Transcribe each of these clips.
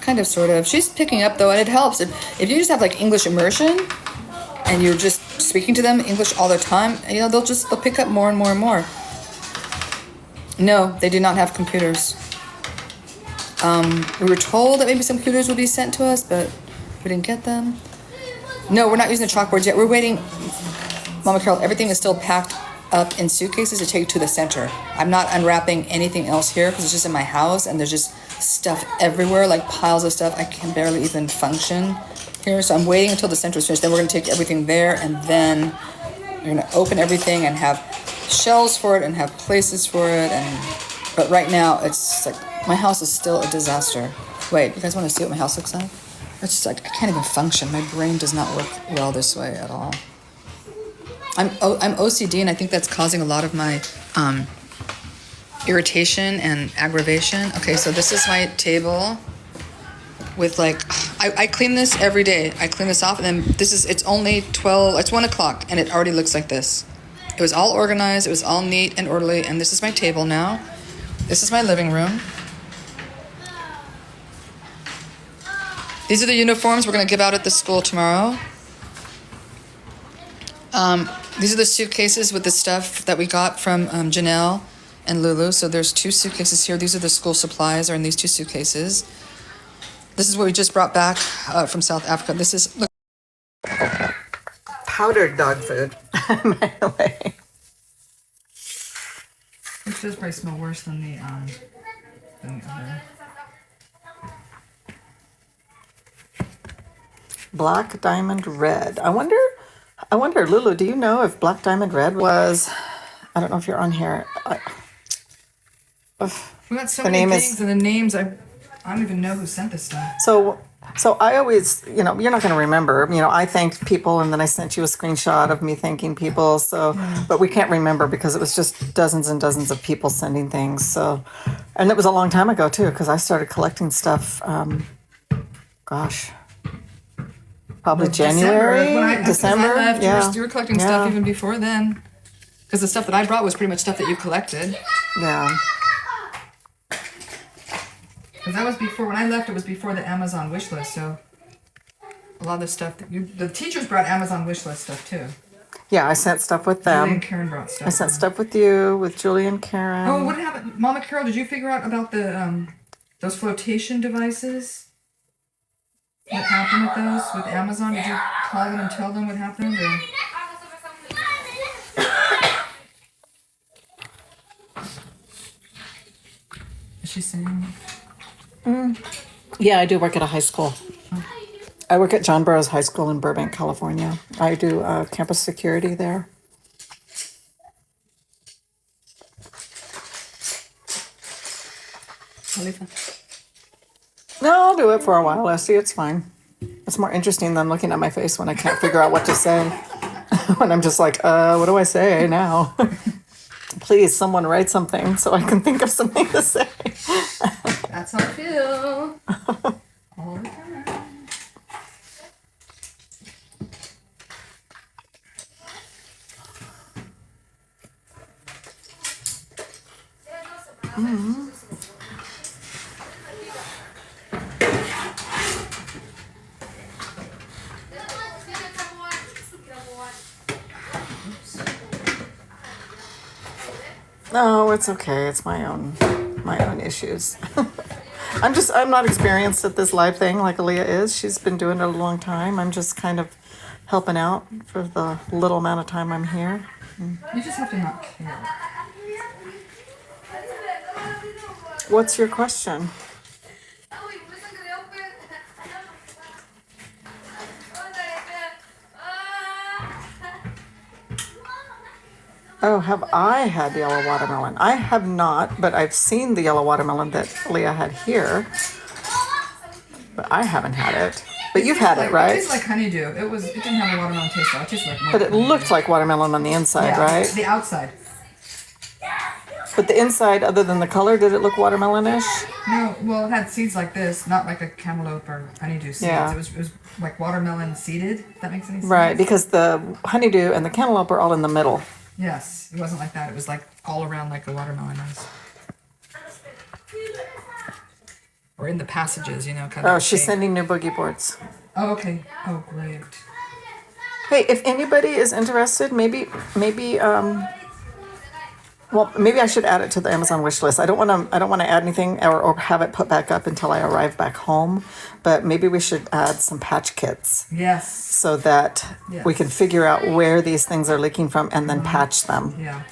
kind of, sort of. She's picking up though, and it helps. If you just have like English immersion, and you're just speaking to them English all the time, you know, they'll pick up more and more and more. No, they do not have computers. We were told that maybe some computers would be sent to us, but we didn't get them. No, we're not using the chalkboards yet. We're waiting. Mama Carol, everything is still packed up in suitcases to take to the center. I'm not unwrapping anything else here because it's just in my house and there's just stuff everywhere, like piles of stuff. I can barely even function here. So I'm waiting until the center is finished. Then we're going to take everything there, and then we're going to open everything and have shelves for it and have places for it. But right now, it's like my house is still a disaster. Wait, you guys want to see what my house looks like? It's just like I can't even function. My brain does not work well this way at all. I'm OCD, and I think that's causing a lot of my irritation and aggravation. Okay, so this is my table with like, I clean this every day. I clean this off, and then it's only 1 o'clock, and it already looks like this. It was all organized, it was all neat and orderly, and this is my table now. This is my living room. These are the uniforms we're gonna give out at the school tomorrow. These are the suitcases with the stuff that we got from Janelle and Lulu. So there's 2 suitcases here. These are the school supplies are in these 2 suitcases. This is what we just brought back from South Africa. This is look, powdered dog food, by the way. Which does probably smell worse than the other. Black Diamond Red. I wonder, Lulu, do you know if Black Diamond Red was, I don't know if you're on here. We got so many things, and the names, I don't even know who sent this stuff. So I always, you're not going to remember, I thanked people, and then I sent you a screenshot of me thanking people. So, but we can't remember because it was just dozens and dozens of people sending things. So, and it was a long time ago too, because I started collecting stuff, probably January, December. I left, Yeah. you were collecting stuff even before then. Because the stuff that I brought was pretty much stuff that you collected. Yeah. Because that was before, when I left, it was before the Amazon wish list. So a lot of the stuff that the teachers brought Amazon wish list stuff too. Yeah, I sent stuff with them. Julie and Karen brought stuff. I sent stuff with you, with Julie and Karen. Oh, what happened? Mama Carol, did you figure out about the those flotation devices? What happened with those with Amazon? Did you call them and tell them what happened? Or? Is she saying? Yeah, I do work at a high school. I work at John Burroughs High School in Burbank, California. I do campus security there. No, I'll do it for a while, Essie. It's fine. It's more interesting than looking at my face when I can't figure out what to say. When I'm just like, what do I say now? Please, someone write something so I can think of something to say. That's how I feel. All the time. No, it's okay. It's my own issues. I'm not experienced at this live thing like Aaliyah is. She's been doing it a long time. I'm just kind of helping out for the little amount of time I'm here. You just have to not care. What's your question? Oh, have I had the yellow watermelon? I have not, but I've seen the yellow watermelon that Leah had here. But I haven't had it. But you've had it, right? It tastes like honeydew. It didn't have a watermelon taste. It tastes like But it looked like watermelon on the inside, right? The outside. But the inside, other than the color, did it look watermelon-ish? No, well, it had seeds like this, not like a cantaloupe or honeydew seeds. Yeah. It was like watermelon seeded, if that makes any sense. Right, because the honeydew and the cantaloupe are all in the middle. Yes, it wasn't like that. It was like all around like a watermelon is. or in the passages, you know, kind of. Oh, she's sending new boogie boards. Oh, okay. Oh, great. Hey, if anybody is interested, well, maybe I should add it to the Amazon wish list. I don't want to add anything or have it put back up until I arrive back home, but maybe we should add some patch kits Yes. so that we can figure out where these things are leaking from and then patch them. Yeah.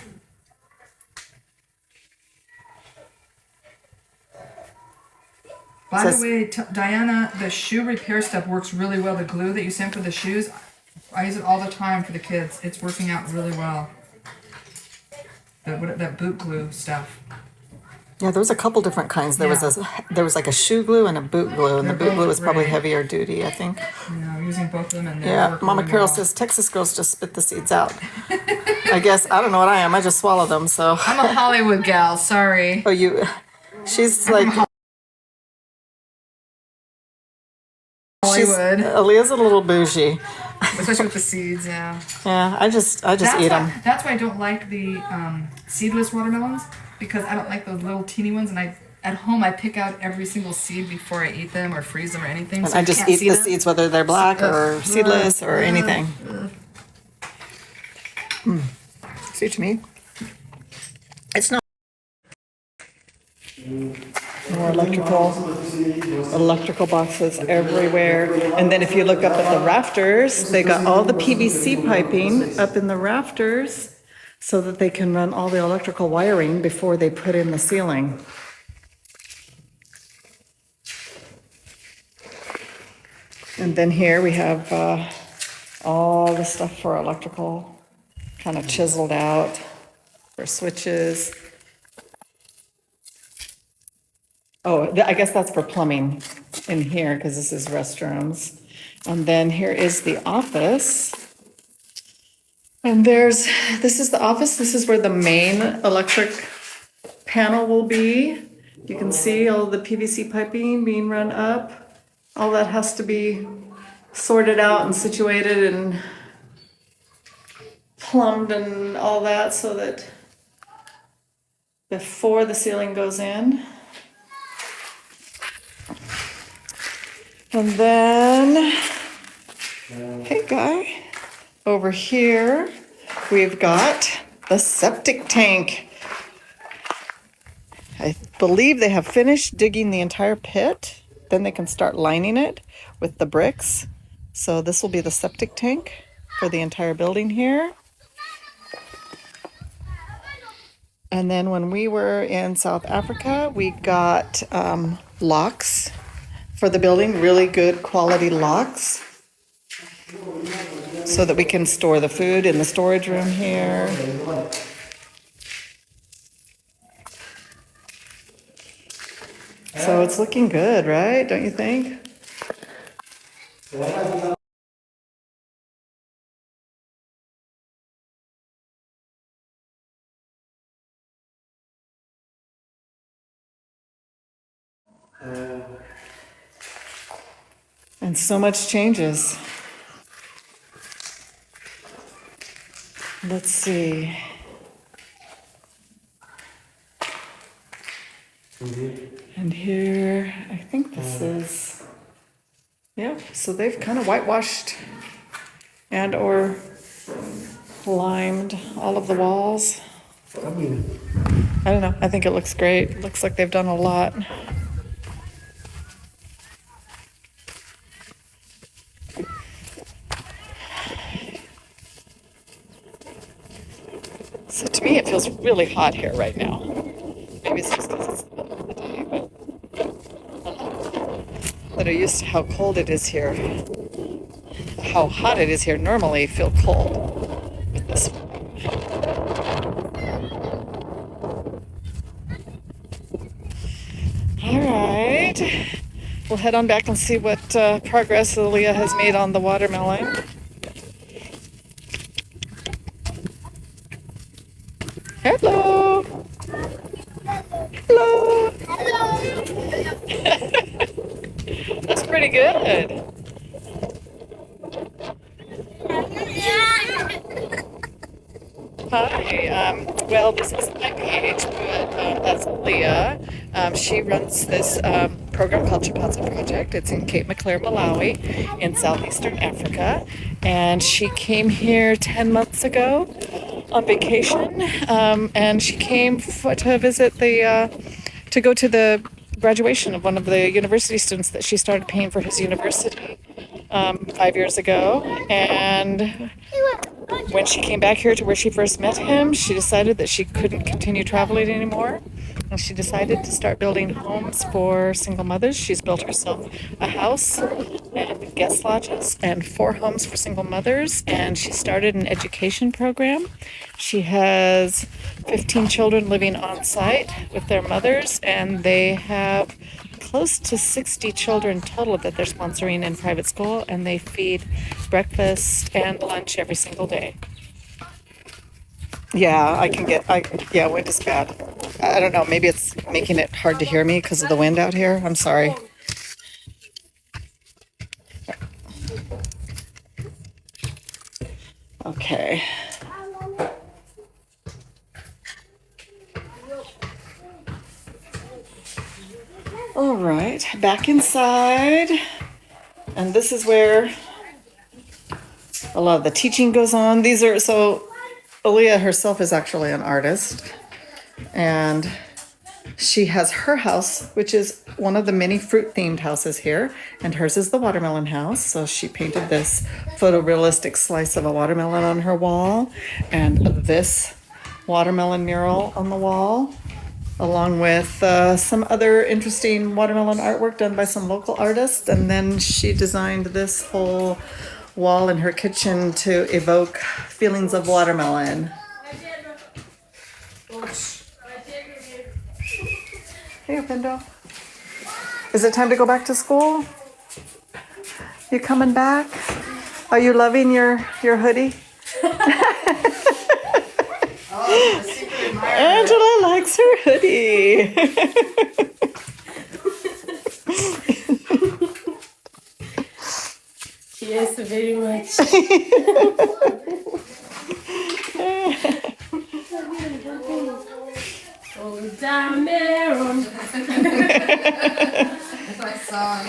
By Says- the way, Diana, the shoe repair stuff works really well. The glue that you sent for the shoes, I use it all the time for the kids. It's working out really well. That boot glue stuff. Yeah, there was a couple different kinds. There was like a shoe glue and a boot glue, and the boot glue was probably heavier duty, I think. Yeah, I'm using both of them, and Yeah, Mama Carol says Texas girls just spit the seeds out. I guess I don't know what I am. I just swallow them. So. I'm a Hollywood gal. Sorry. Oh, she's like. Hollywood. Aaliyah's a little bougie. Especially with the seeds, yeah. Yeah, I just eat them. That's why I don't like the seedless watermelons, because I don't like those little teeny ones, and at home I pick out every single seed before I eat them or freeze them or anything. And so I you just can't eat see the them. seeds, whether they're black or seedless or anything. See to me. It's not. More electrical boxes everywhere. And then if you look up at the rafters, they got all the PVC piping up in the rafters so that they can run all the electrical wiring before they put in the ceiling. And then here we have all the stuff for electrical, kind of chiseled out for switches. Oh, I guess that's for plumbing in here, because this is restrooms. And then here is the office. And this is the office. This is where the main electric panel will be. You can see all the PVC piping being run up. All that has to be sorted out and situated and plumbed and all that so that before the ceiling goes in. And then, hey guy, over here, we've got the septic tank. I believe they have finished digging the entire pit. Then they can start lining it with the bricks. So this will be the septic tank for the entire building here. And then when we were in South Africa, we got locks for the building, really good quality locks, so that we can store the food in the storage room here. So it's looking good, right? Don't you think? And so much changes. Let's see. And here, I think this is, yeah, so they've kind of whitewashed and or limed all of the walls. I don't know, I think it looks great. Looks like they've done a lot. So to me, it feels really hot here right now. Maybe it's just because it's the middle of the day, but I'm used to how cold it is here. How hot it is here. Normally, I feel cold with this one. All right. We'll head on back and see what progress Aaliyah has made on the watermelon. Hello. Hello. That's pretty good. Hi. Well, this is my page, but that's Leah. She runs this program called Chapatsa Project. It's in Cape Maclear, Malawi, in southeastern Africa. And she came here 10 months ago on vacation. And she came to visit to go to the graduation of one of the university students that she started paying for his university 5 years ago. And when she came back here to where she first met him, she decided that she couldn't continue traveling anymore. And she decided to start building homes for single mothers. She's built herself a house and guest lodges and 4 homes for single mothers. And she started an education program. She has 15 children living on site with their mothers, and they have close to 60 children total that they're sponsoring in private school, and they feed breakfast and lunch every single day. Yeah, yeah, wind is bad. I don't know, maybe it's making it hard to hear me because of the wind out here. I'm sorry. Okay. All right, back inside. And this is where a lot of the teaching goes on. So Aaliyah herself is actually an artist, and she has her house, which is one of the many fruit themed houses here, and hers is the watermelon house. So she painted this photorealistic slice of a watermelon on her wall, and this watermelon mural on the wall, along with some other interesting watermelon artwork done by some local artists. And then she designed this whole wall in her kitchen to evoke feelings of watermelon. Hey, Upindo. Is it time to go back to school? You coming back? Are you loving your hoodie? Angela likes her hoodie. Yes, very much. Oh, Dameron. That's my song.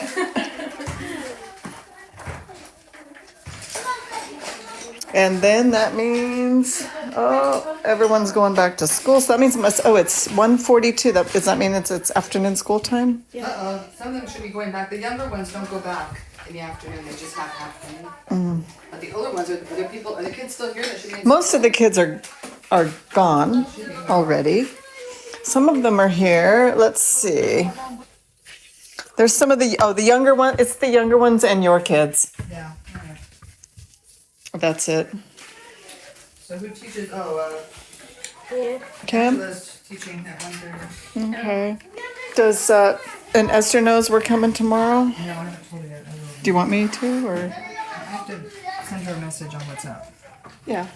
And then that means, everyone's going back to school. So that means it's 1:42. Does that mean it's afternoon school time? Some of them should be going back. The younger ones don't go back in the afternoon. They just have afternoon. But the older ones, are the kids still here that should be in Most of the kids are gone already. Some of them are here. Let's see. There's some of the younger one. It's the younger ones and your kids. Yeah. All right. That's it. So who teaches? Kim? Angela's teaching at 1:30. Okay. Does and Esther knows we're coming tomorrow? No, I haven't told her yet. I will. Do you want me to, or? I have to send her a message on WhatsApp. Yeah.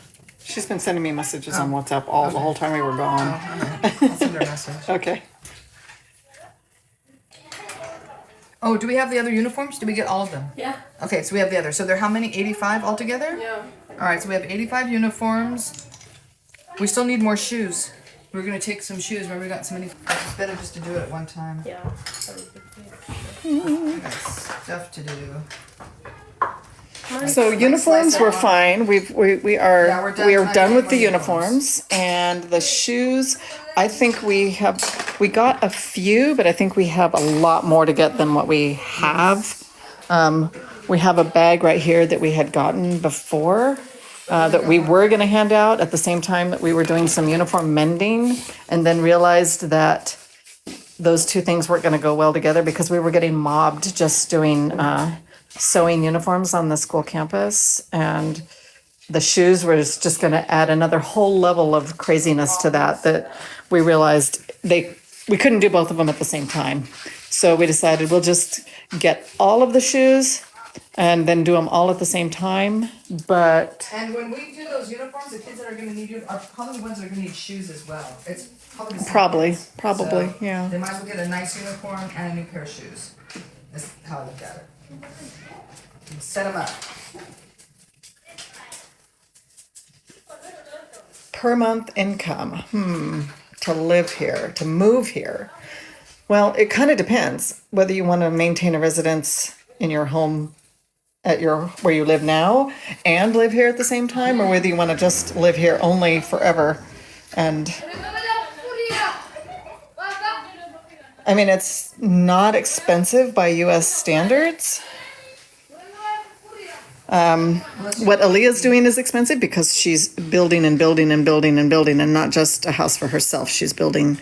She's been sending me messages on WhatsApp the whole time we were gone. I'll send her a message. Okay. Oh, do we have the other uniforms? Do we get all of them? Yeah. Okay, so we have the other. So there are how many? 85 altogether? Yeah. All right, so we have 85 uniforms. We still need more shoes. We're gonna take some shoes. Remember, we got so many. It's better just to do it at one time. Yeah. I got stuff to do. So uniforms were fine. We are Yeah, we're done we are done cutting with the uniforms. uniforms, and the shoes. I think we got a few, but I think we have a lot more to get than what we have. We have a bag right here that we had gotten before that we were going to hand out at the same time that we were doing some uniform mending, and then realized that those two things weren't going to go well together because we were getting mobbed just doing sewing uniforms on the school campus, and the shoes were just going to add another whole level of craziness to that we realized we couldn't do both of them at the same time. So we decided we'll just get all of the shoes and then do them all at the same time. But And when we do those uniforms, the kids that are gonna need you are probably the ones that are gonna need shoes as well. It's probably the same probably, kids. So yeah. They might as well get a nice uniform and a new pair of shoes. That's how I look at it. Set them up. Per month income, to live here, to move here. Well, it kind of depends whether you want to maintain a residence in your home at your where you live now and live here at the same time, or whether you want to just live here only forever. And I mean, it's not expensive by U.S. standards. What Aaliyah's doing is expensive because she's building and building and building and building, and not just a house for herself. She's building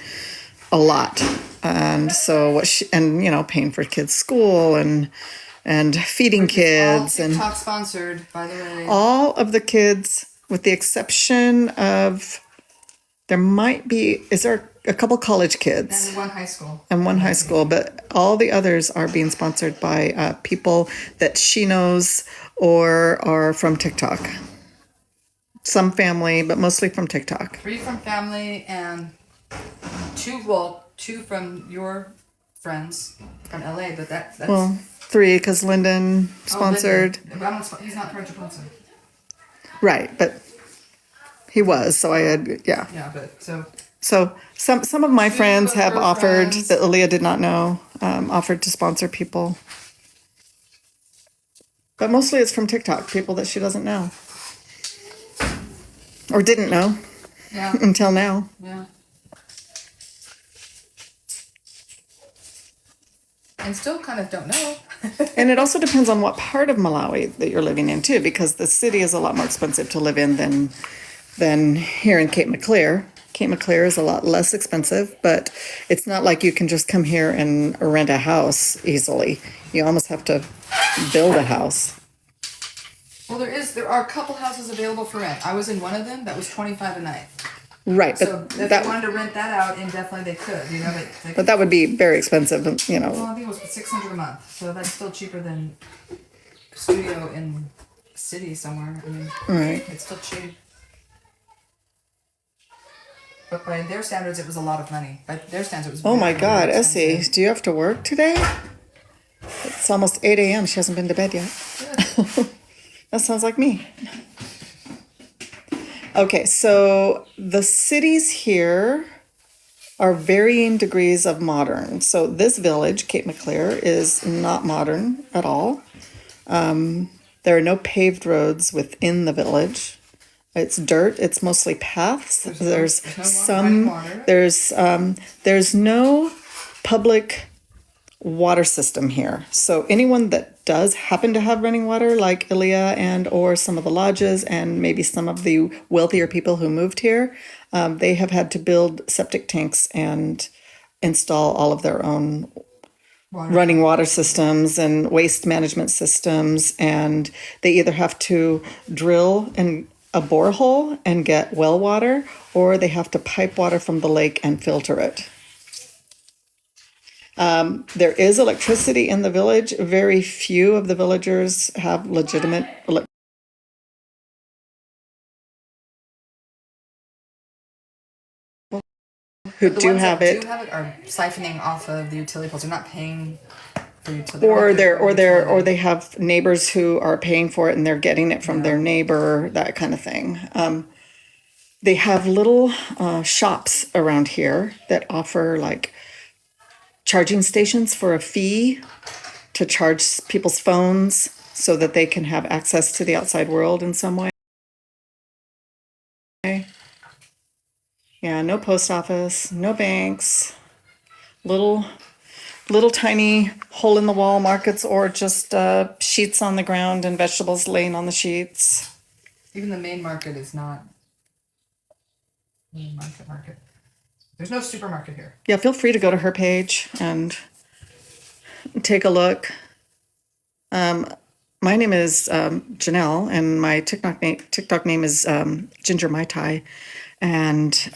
a lot, and so what she and paying for kids' school and feeding kids All and TikTok sponsored, by the way. all of the kids, with the exception of there might be is there a couple college kids And one high school. and one high school, but all the others are being sponsored by people that she knows or are from TikTok. Some family, but mostly from TikTok. 3 from family and 2 from your friends from LA, but that's Well, 3 because Lyndon sponsored. He's not Project Johnson. Right, but he was. So I had, yeah. Yeah, but so So some of my friends of have her offered friends. that Aaliyah did not know, offered to sponsor people. But mostly it's from TikTok, people that she doesn't know. Or didn't know yeah, until now. yeah. And still kind of don't know. And it also depends on what part of Malawi that you're living in too, because the city is a lot more expensive to live in than here in Cape Maclear. Cape Maclear is a lot less expensive, but it's not like you can just come here and rent a house easily. You almost have to build a house. Well, there are a couple houses available for rent. I was in one of them that was $25 a night. Right, So but if that they wanted to rent that out, definitely they could. but that would be very expensive, Well, I think it was $600 a month, so that's still cheaper than a studio in a city somewhere. I mean, Right. it's still cheap. But by their standards, it was a lot of money. By their standards, it was. Oh my very, God, very Essie, expensive. do you have to work today? It's almost 8 a.m. She hasn't been to bed yet. That sounds like me. Okay, so the cities here are varying degrees of modern. So this village, Cape Maclear, is not modern at all. There are no paved roads within the village. It's dirt. It's mostly paths. There's running water. there's no public water system here. So anyone that does happen to have running water, like Ilya and or some of the lodges and maybe some of the wealthier people who moved here, they have had to build septic tanks and install all of their own running water systems and waste management systems. And they either have to drill a borehole and get well water, or they have to pipe water from the lake and filter it. There is electricity in the village. Very few of the villagers have legitimate who The do ones have that it. do have it are siphoning off of the utility poles. They're not paying for utility. Or they have neighbors who are paying for it and they're getting it from their neighbor, that kind of thing. They have little shops around here that offer like charging stations for a fee to charge people's phones so that they can have access to the outside world in some way. Yeah, no post office, no banks, little tiny hole in the wall markets, or just sheets on the ground and vegetables laying on the sheets. Even the main market is not. Market. There's no supermarket here. Yeah, feel free to go to her page and take a look. My name is Janelle, and my TikTok name is Ginger Mai Tai, and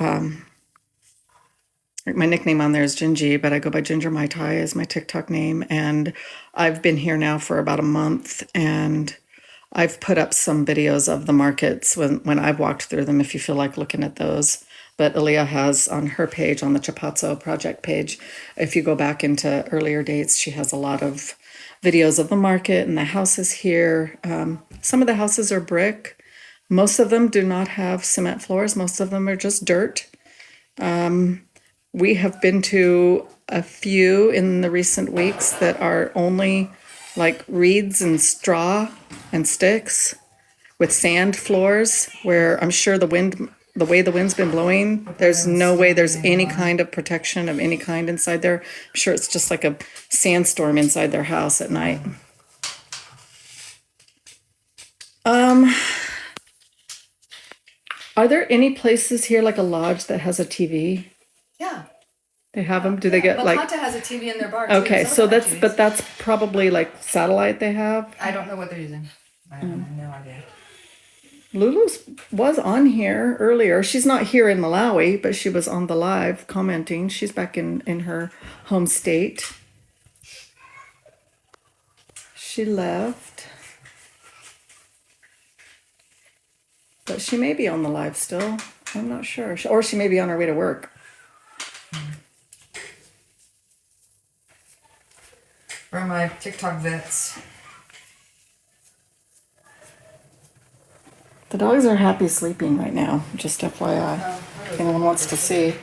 my nickname on there is Gingy, but I go by Ginger Mai Tai as my TikTok name. And I've been here now for about a month, and I've put up some videos of the markets when I've walked through them, if you feel like looking at those. But Aaliyah has on her page, on the Chapazzo project page, if you go back into earlier dates, she has a lot of videos of the market and the houses here. Some of the houses are brick. Most of them do not have cement floors. Most of them are just dirt. We have been to a few in the recent weeks that are only like reeds and straw and sticks with sand floors where I'm sure the way the wind's been blowing, there's no way there's any kind of protection of any kind inside there. I'm sure it's just like a sandstorm inside their house at night. Are there any places here like a lodge that has a TV? Yeah. They have them? Do they get La like? Plata has a TV in their bar too. Okay, Some so of them have that's TVs. but that's probably like satellite they have. I don't know what they're using. I have no idea. Lulu's was on here earlier. She's not here in Malawi, but she was on the live commenting. She's back in her home state. She left. But she may be on the live still. I'm not sure. Or she may be on her way to work. Where are my TikTok vets? The dogs are happy sleeping right now, just FYI. If anyone wants to see.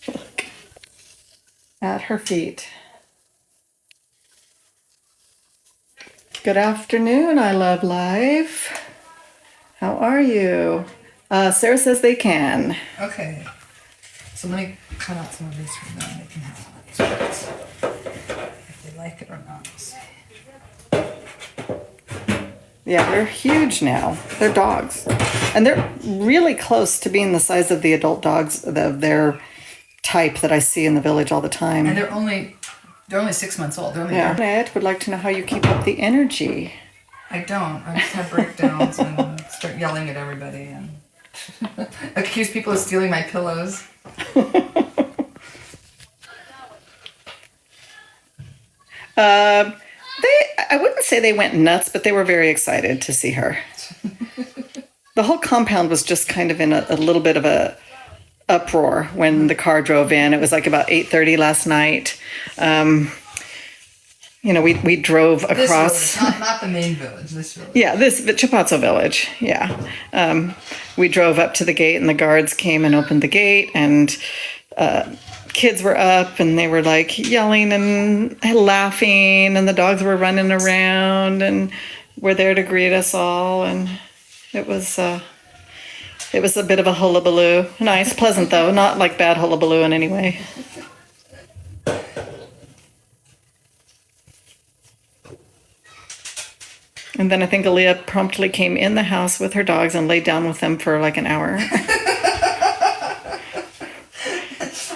Look. At her feet. Good afternoon, I Love Life. How are you? Sarah says they can. Okay. So let me cut out some of these for them. They can have some of these parts. If they like it or not. Yeah, they're huge now. They're dogs. And they're really close to being the size of the adult dogs of their type that I see in the village all the time. And they're only 6 months old. They're only Yeah. Ed would like to know how you keep up the energy. I don't. I just have breakdowns and start yelling at everybody and accuse people of stealing my pillows. I wouldn't say they went nuts, but they were very excited to see her. The whole compound was just kind of in a little bit of a uproar when the car drove in. It was like about 8:30 last night. We drove across. This village, not the main village. This village. Yeah, the Chapazzo village. Yeah. We drove up to the gate and the guards came and opened the gate and kids were up and they were like yelling and laughing and the dogs were running around and were there to greet us all and it was a bit of a hullabaloo. Nice, pleasant though, not like bad hullabaloo in any way. And then I think Aaliyah promptly came in the house with her dogs and laid down with them for like an hour.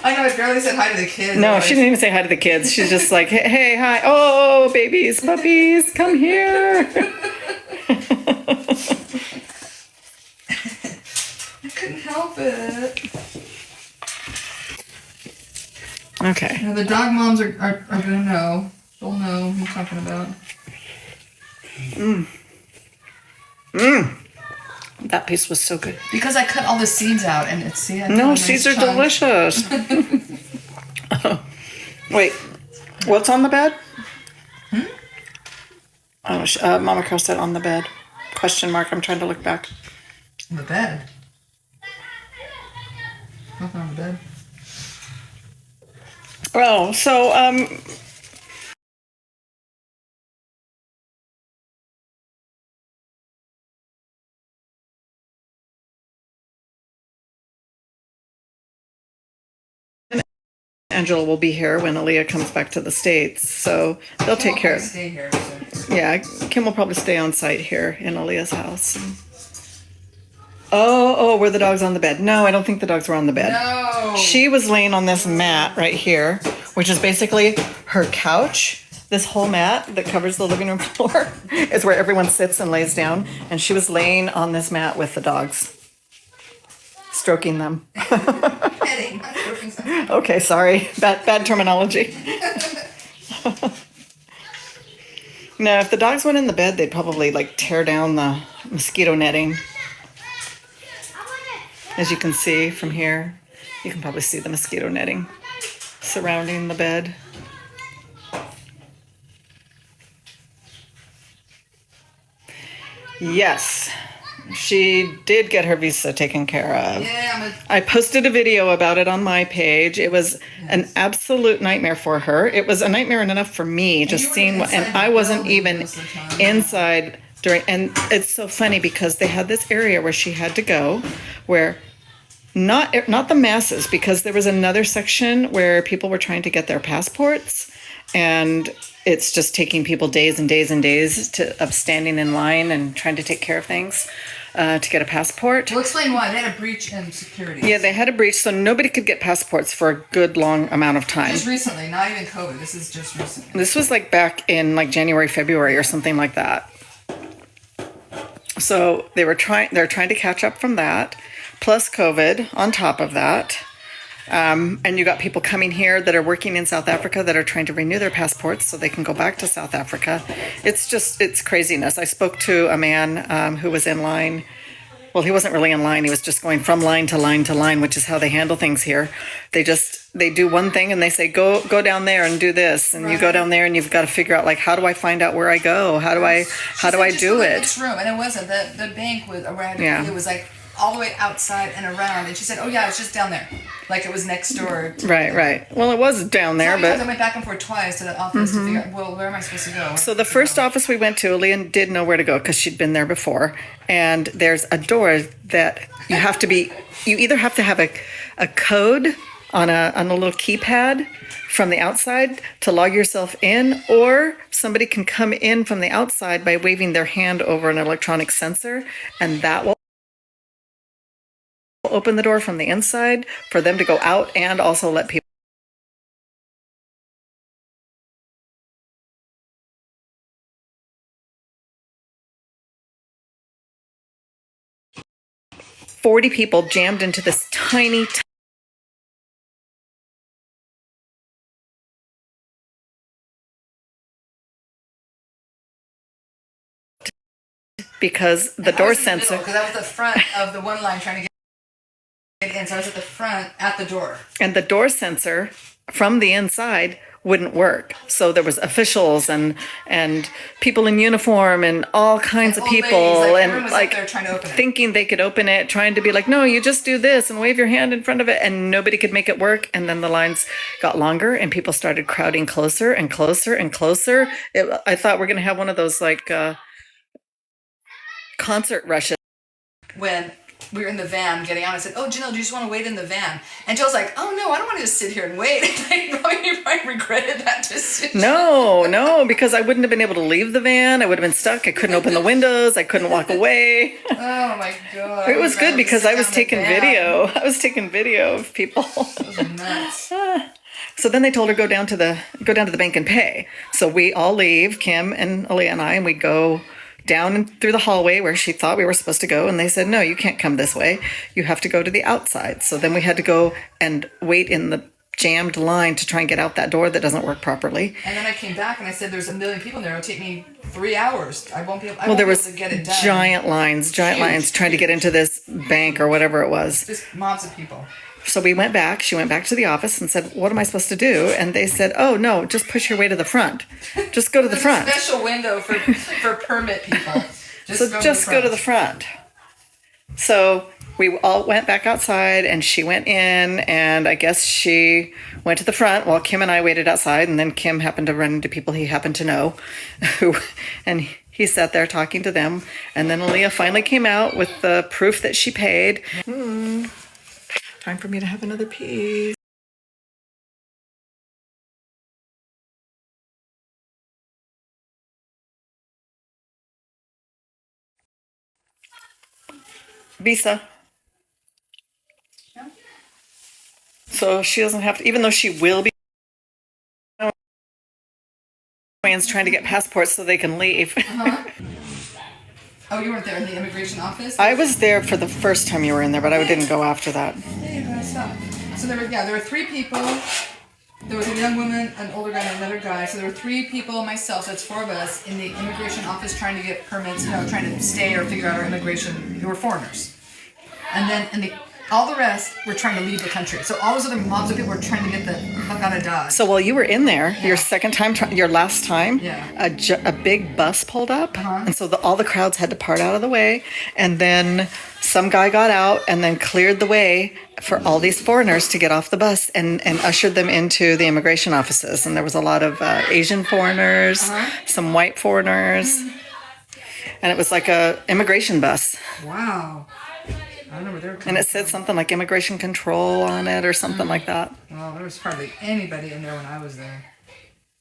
I know, I barely said hi to the kids. No, she didn't even say hi to the kids. She's just like, hey, hi. Oh, babies, puppies, come here. I couldn't help it. Okay. Now, the dog moms are gonna know. They'll know what I'm talking about. That piece was so good. Because I cut all the seeds out and it's I cut a No, nice seeds are chunk. delicious. Wait, what's on the bed? Oh, Mama Carl said on the bed. Question mark. I'm trying to look back. On the bed. Nothing on the bed. Oh, so Angela will be here when Aaliyah comes back to the States, so they'll take care of it. Stay here. So. Yeah, Kim will probably stay on site here in Aaliyah's house. Oh, were the dogs on the bed? No, I don't think the dogs were on the bed. No. She was laying on this mat right here, which is basically her couch. This whole mat that covers the living room floor is where everyone sits and lays down. And she was laying on this mat with the dogs, stroking them. Petting, not stroking something. Okay, sorry. Bad terminology. No, if the dogs went in the bed, they'd probably like tear down the mosquito netting. As you can see from here, you can probably see the mosquito netting surrounding the bed. Yes, she did get her visa taken care of. Yeah, I posted a video about it on my page. It was an absolute nightmare for her. It was a nightmare enough for me just you weren't seeing what, and inside I the wasn't building even most of the time. inside during, and it's so funny because they had this area where she had to go where not the masses, because there was another section where people were trying to get their passports, and it's just taking people days and days and days of standing in line and trying to take care of things to get a passport. We'll explain why. They had a breach in security. Yeah, they had a breach, so nobody could get passports for a good long amount of time. Just recently, not even COVID. This is just recently. This was like back in like January, February or something like that. So they're trying to catch up from that, plus COVID on top of that. And you got people coming here that are working in South Africa that are trying to renew their passports so they can go back to South Africa. It's craziness. I spoke to a man who was in line. Well, he wasn't really in line. He was just going from line to line to line, which is how they handle things here. They do one thing and they say, go down there and do this. And you go down there and you've got to figure out, like, how do I find out where I go? How do I do it? Next room, and it wasn't. The bank was around. Yeah. It was like all the way outside and around. And she said, oh yeah, it's just down there. Like it was next door. Right. Well, it was down there, Because I but went back and forth twice to the office to figure out, well, where am I supposed to go? so the first office we went to, Aaliyah did know where to go because she'd been there before. And there's a door that you either have to have a code on a little keypad from the outside to log yourself in, or somebody can come in from the outside by waving their hand over an electronic sensor, and that will open the door from the inside for them to go out and also let people. "40 people jammed into this tiny because the door sensor. Because I was the front of the one line trying to get in, so I was at the front at the door. And the door sensor from the inside wouldn't work. So there was officials and people in uniform and all kinds of old people ladies, like, everyone and was up like there trying to open it. thinking they could open it, trying to be like, no, you just do this and wave your hand in front of it, and nobody could make it work. And then the lines got longer and people started crowding closer and closer and closer. I thought we're going to have one of those like concert rushes. When we were in the van getting out, I said, oh, Janelle, do you just want to wait in the van? And Jill's like, oh, no, I don't want to just sit here and wait. I probably regretted that decision. No, because I wouldn't have been able to leave the van. I would have been stuck. I couldn't open the windows. I couldn't walk away. Oh, my God. It was good because I was taking video. I was taking video of people. It was nuts. So then they told her go down to the bank and pay. So we all leave, Kim and Aaliyah and I, and we go down and through the hallway where she thought we were supposed to go, and they said, no, you can't come this way. You have to go to the outside. So then we had to go and wait in the jammed line to try and get out that door that doesn't work properly. And then I came back and I said, there's a million people in there. It'll take me 3 hours. I won't be able, Well, there was to get it done. giant lines trying to get into this bank or whatever it was. Just mobs of people. So we went back. She went back to the office and said, what am I supposed to do? And they said, oh, no, just push your way to the front. Just go to the front. There's a special window for permit people. Just go to the front. So we all went back outside and she went in, and I guess she went to the front while Kim and I waited outside, and then Kim happened to run into people he happened to know and he sat there talking to them, and then Aaliyah finally came out with the proof that she paid. Time for me to have another piece. Visa. So she doesn't have to, even though she will be trying to get passports so they can leave. Oh, you weren't there in the immigration office? I was there for the first time you were in there, but I didn't go after that. So there were 3 people. There was a young woman, an older guy, and another guy. So there were 3 people, myself, that's 4 of us, in the immigration office trying to get permits, trying to stay or figure out our immigration, who were foreigners. And then All the rest were trying to leave the country. So all those other mobs of people were trying to get the fuck out of Dodge. So while you were in there, your second time, your last time, Yeah. a big bus pulled up, and so all the crowds had to part out of the way, and then some guy got out and then cleared the way for all these foreigners to get off the bus and ushered them into the immigration offices. And there was a lot of Asian foreigners, some white foreigners, and it was like a immigration bus. Wow. I don't know where they're And it said something like immigration control on it or something like that. Well, there was hardly anybody in there when I was there.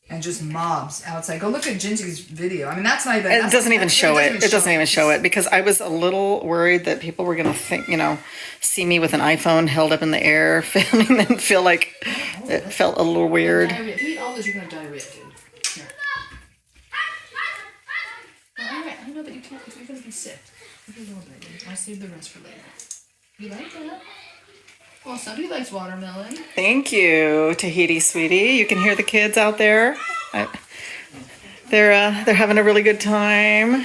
And just mobs outside. Go look at Gingy's video. I mean, that's not even... It doesn't even show it. It doesn't even show it because I was a little worried that people were going to think, see me with an iPhone held up in the air filming and feel like it felt a little weird. Diarrhea. If you eat all this, you're going to have diarrhea, dude. Here. Well, all right. I know, but you can't... You're going to be sick. Give me a little bit, dude. I saved the rest for later. You like that? Well, somebody likes watermelon. Thank you, Tahiti sweetie. You can hear the kids out there. They're having a really good time.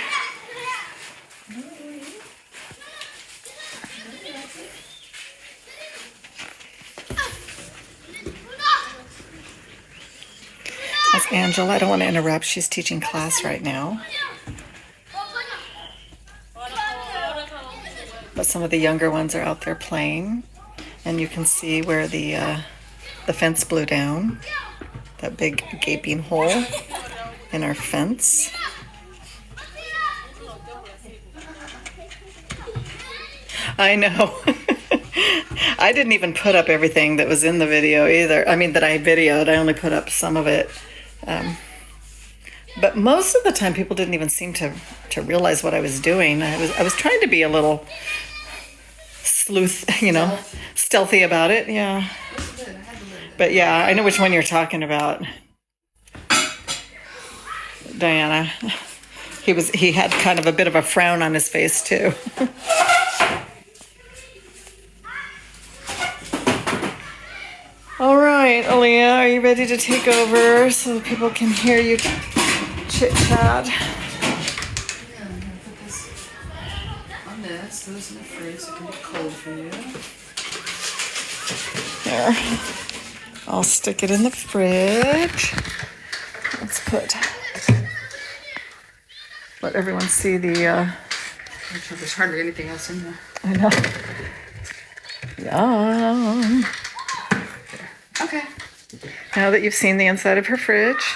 That's Angela. I don't want to interrupt. She's teaching class right now. But some of the younger ones are out there playing. And you can see where the fence blew down. That big gaping hole in our fence. I know. I didn't even put up everything that was in the video either. I mean, that I videoed. I only put up some of it. But most of the time, people didn't even seem to realize what I was doing. I was trying to be a little sleuth, stealthy about it. Yeah. But yeah, I know which one you're talking about. Diana. He had kind of a bit of a frown on his face too. All right, Aaliyah, are you ready to take over so that people can hear you chit chat? Yeah, I'm going to put this on this. Those in the fridge so it can be cold for you. There. I'll stick it in the fridge. Let's let everyone see the, There's hardly anything else in there. I know. Yum. Okay. Now that you've seen the inside of her fridge.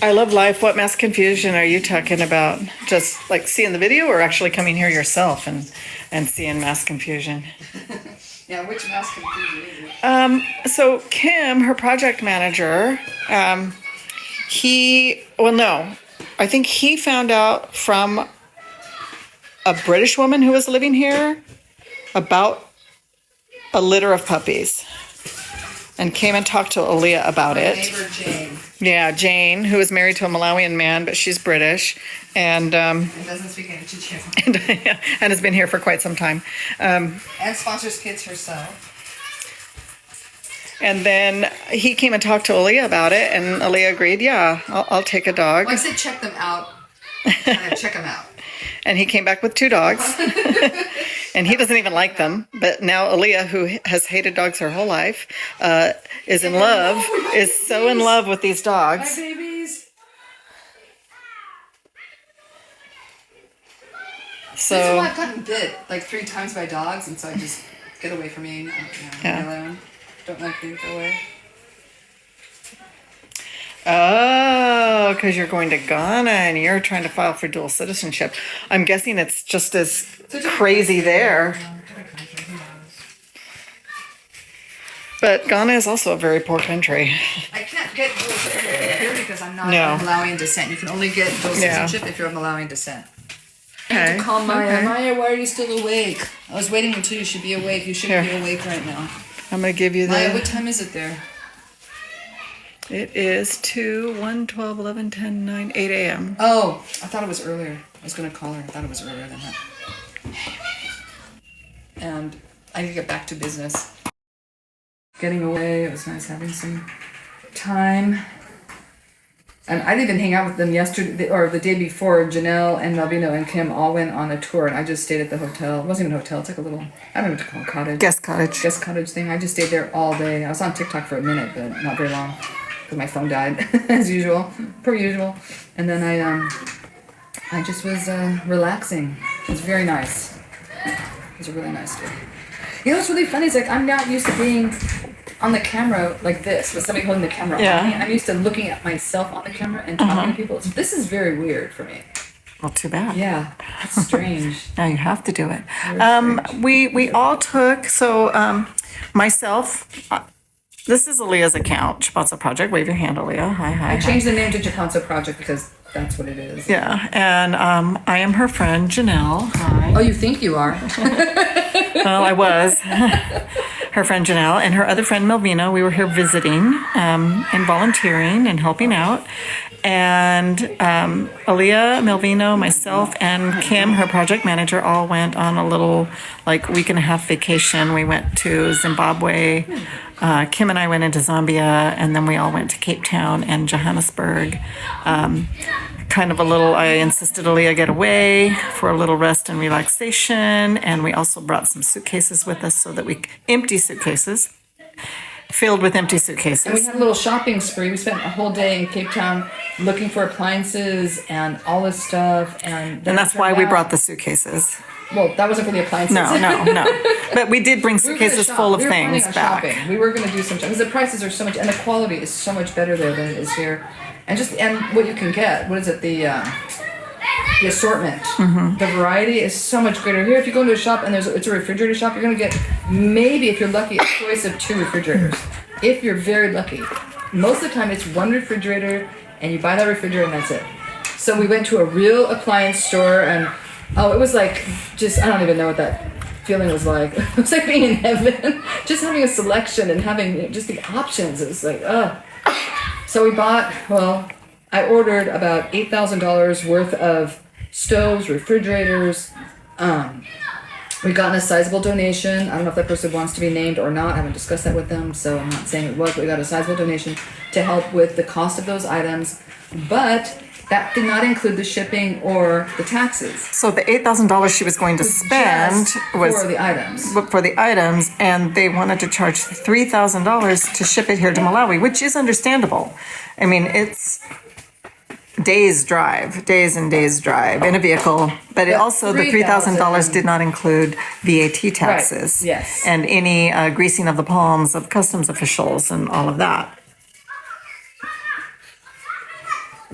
I love life. What mass confusion are you talking about? Just like seeing the video or actually coming here yourself and seeing mass confusion? Yeah, which mass confusion is it? So Kim, her project manager, I think he found out from a British woman who was living here about a litter of puppies and came and talked to Aaliyah about it. Neighbor Jane. Yeah, Jane, who is married to a Malawian man, but she's British and And doesn't speak any Chichewa. and has been here for quite some time. And sponsors kids herself. And then he came and talked to Aaliyah about it, and Aaliyah agreed, yeah, I'll take a dog. Well, I said check them out. Check them out. And he came back with 2 dogs. And he doesn't even like them. But now Aaliyah, who has hated dogs her whole life, is in love, is so in love with these dogs. Hi, babies. So I've gotten bit like 3 times by dogs, and so I just get away from me. Yeah. Alone. Don't like being away. Oh, because you're going to Ghana and you're trying to file for dual citizenship. I'm guessing it's just as crazy there. But Ghana is also a very poor country. I can't get dual citizenship here because I'm not No. of Malawian descent. You can only get dual Yeah. citizenship if you're of Malawian descent. Okay. Call Maya. Okay. Maya, why are you still awake? I was waiting until you should be awake. You shouldn't Here. be awake right now. I'm going to give you Maya, the... what time is it there? It is 2, 1, 12, 11, 10, 9, 8 a.m. Oh, I thought it was earlier. I was going to call her. I thought it was earlier than that. And I need to get back to business. getting away. It was nice having some time. And I didn't even hang out with them yesterday or the day before. Janelle and Malvino and Kim all went on a tour, and I just stayed at the hotel. It wasn't even a hotel. It's like a little, I don't know what to call it, cottage. Guest cottage. Guest cottage thing. I just stayed there all day. I was on TikTok for a minute, but not very long because my phone died as usual, per usual. And then I just was relaxing. It was very nice. It was a really nice day. You know what's really funny is like I'm not used to being on the camera like this with somebody holding the camera Yeah. on me. I'm used to looking at myself on the camera and talking to people. So this is very weird for me. Well, too bad. Yeah, it's strange. Now you have to do it. We all took, myself, this is Aaliyah's account, Chipanza Project. Wave your hand, Aaliyah. Hi, hi. I changed the name to Japanso Project because that's what it is. Yeah, and I am her friend, Janelle. Hi. Oh, you think you are? Well, I was. Her friend Janelle and her other friend Melvina. We were here visiting and volunteering and helping out. And Aaliyah, Melvino, myself, and Kim, her project manager, all went on a little week and a half vacation. We went to Zimbabwe. Kim and I went into Zambia, and then we all went to Cape Town and Johannesburg. I insisted Aaliyah get away for a little rest and relaxation. And we also brought some suitcases with us empty suitcases, filled with empty suitcases. And we had a little shopping spree. We spent a whole day in Cape Town looking for appliances and all this stuff. And that's why we brought the suitcases. Well, that wasn't for the appliances. No. But we did bring We were gonna suitcases shop. full of We were planning things on back. shopping. We were going to do some because the prices are so much and the quality is so much better there than it is here. And what you can get, what is it, the assortment, the variety is so much greater here. If you go into a shop and it's a refrigerator shop, you're going to get maybe, if you're lucky, a choice of 2 refrigerators. If you're very lucky, most of the time it's 1 refrigerator, and you buy that refrigerator and that's it. So we went to a real appliance store, and it was like I don't even know what that feeling was like. It was like being in heaven, just having a selection and having just the options. It was like, So we bought, I ordered about $8,000 worth of stoves, refrigerators. We got a sizable donation. I don't know if that person wants to be named or not. I haven't discussed that with them, so I'm not saying it was, but we got a sizable donation to help with the cost of those items. But that did not include the shipping or the taxes. So the $8,000 she was going to spend was for the items. for the items, and they wanted to charge $3,000 to ship it here to Malawi, which is understandable. I mean, it's days and days drive in a vehicle, but also the $3,000 did not include VAT taxes. Right. Yes. And any greasing of the palms of customs officials and all of that.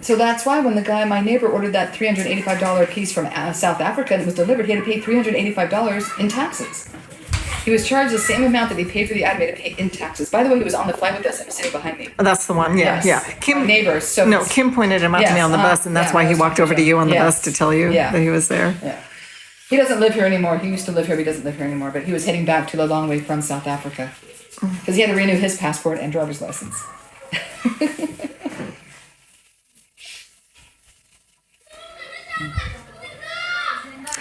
So that's why when my neighbor ordered that $385 piece from South Africa and it was delivered, he had to pay $385 in taxes. He was charged the same amount that he paid for the item, he had to pay in taxes. By the way, he was on the flight with us and was sitting behind me. That's the one, yeah, Yes. yeah. My neighbor, so Kim pointed him out to me Yes, on the bus, and that's why he walked over to you on the bus to tell you that he was there. Yeah. He doesn't live here anymore. He used to live here, but he doesn't live here anymore. But he was heading back to Lilongwe from South Africa because he had to renew his passport and driver's license.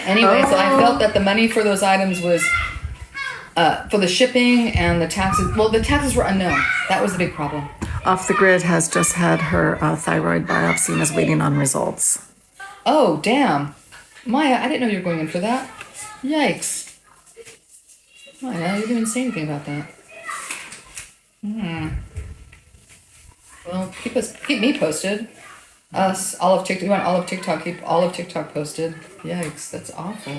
Anyway, so I felt that the money for those items was for the shipping and the taxes. Well, the taxes were unknown. That was the big problem. Off the Grid has just had her thyroid biopsy and is waiting on results. Oh, damn. Maya, I didn't know you were going in for that. Yikes. Maya, you didn't say anything about that. Well, keep me posted. Us, all of TikTok. You want all of TikTok? Keep all of TikTok posted. Yikes, that's awful.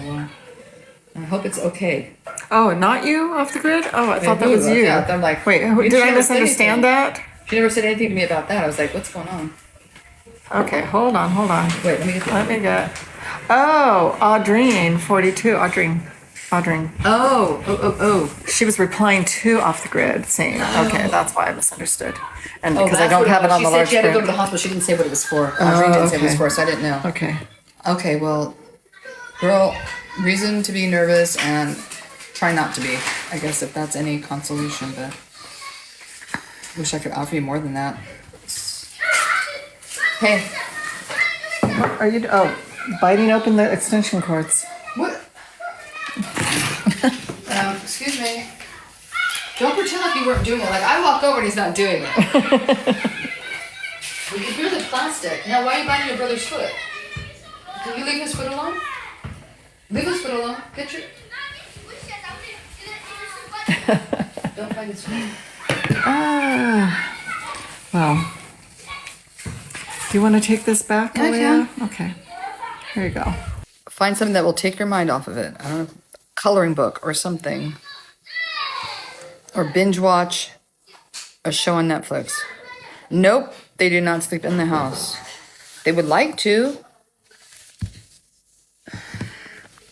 I hope it's okay. Oh, not you, Off the Grid? Oh, I thought that who? was you. Yeah, I'm like, wait, she did I never said anything. misunderstand that? She never said anything to me about that. I was like, what's going on? Okay, hold on. Wait, let me get Let me get. Oh, Audrine, 42. Audrine. Oh. She was replying to Off the Grid saying, okay, that's why I misunderstood. And Oh, because I that's don't what have it on the She said large she had to go to print. the hospital. She didn't say what it was for. Audrey didn't say what it was okay. for, so I didn't know. Okay. Okay, well, girl, reason to be nervous and try not to be. I guess if that's any consolation, but wish I could offer you more than that. Hey, What are you? Biting open the extension cords. what? Excuse me. Don't pretend like you weren't doing it. Like I walk over and he's not doing it. We can hear the plastic. Now why are you biting your brother's foot? Can you leave his foot alone? Leave his foot alone. Get your... Don't bite his foot. Well, do you want to take this back, I Aaliyah? Okay. Here you go. Find something that will take your mind off of it. I don't know, coloring book or something. Or binge watch a show on Netflix. Nope, they do not sleep in the house. They would like to.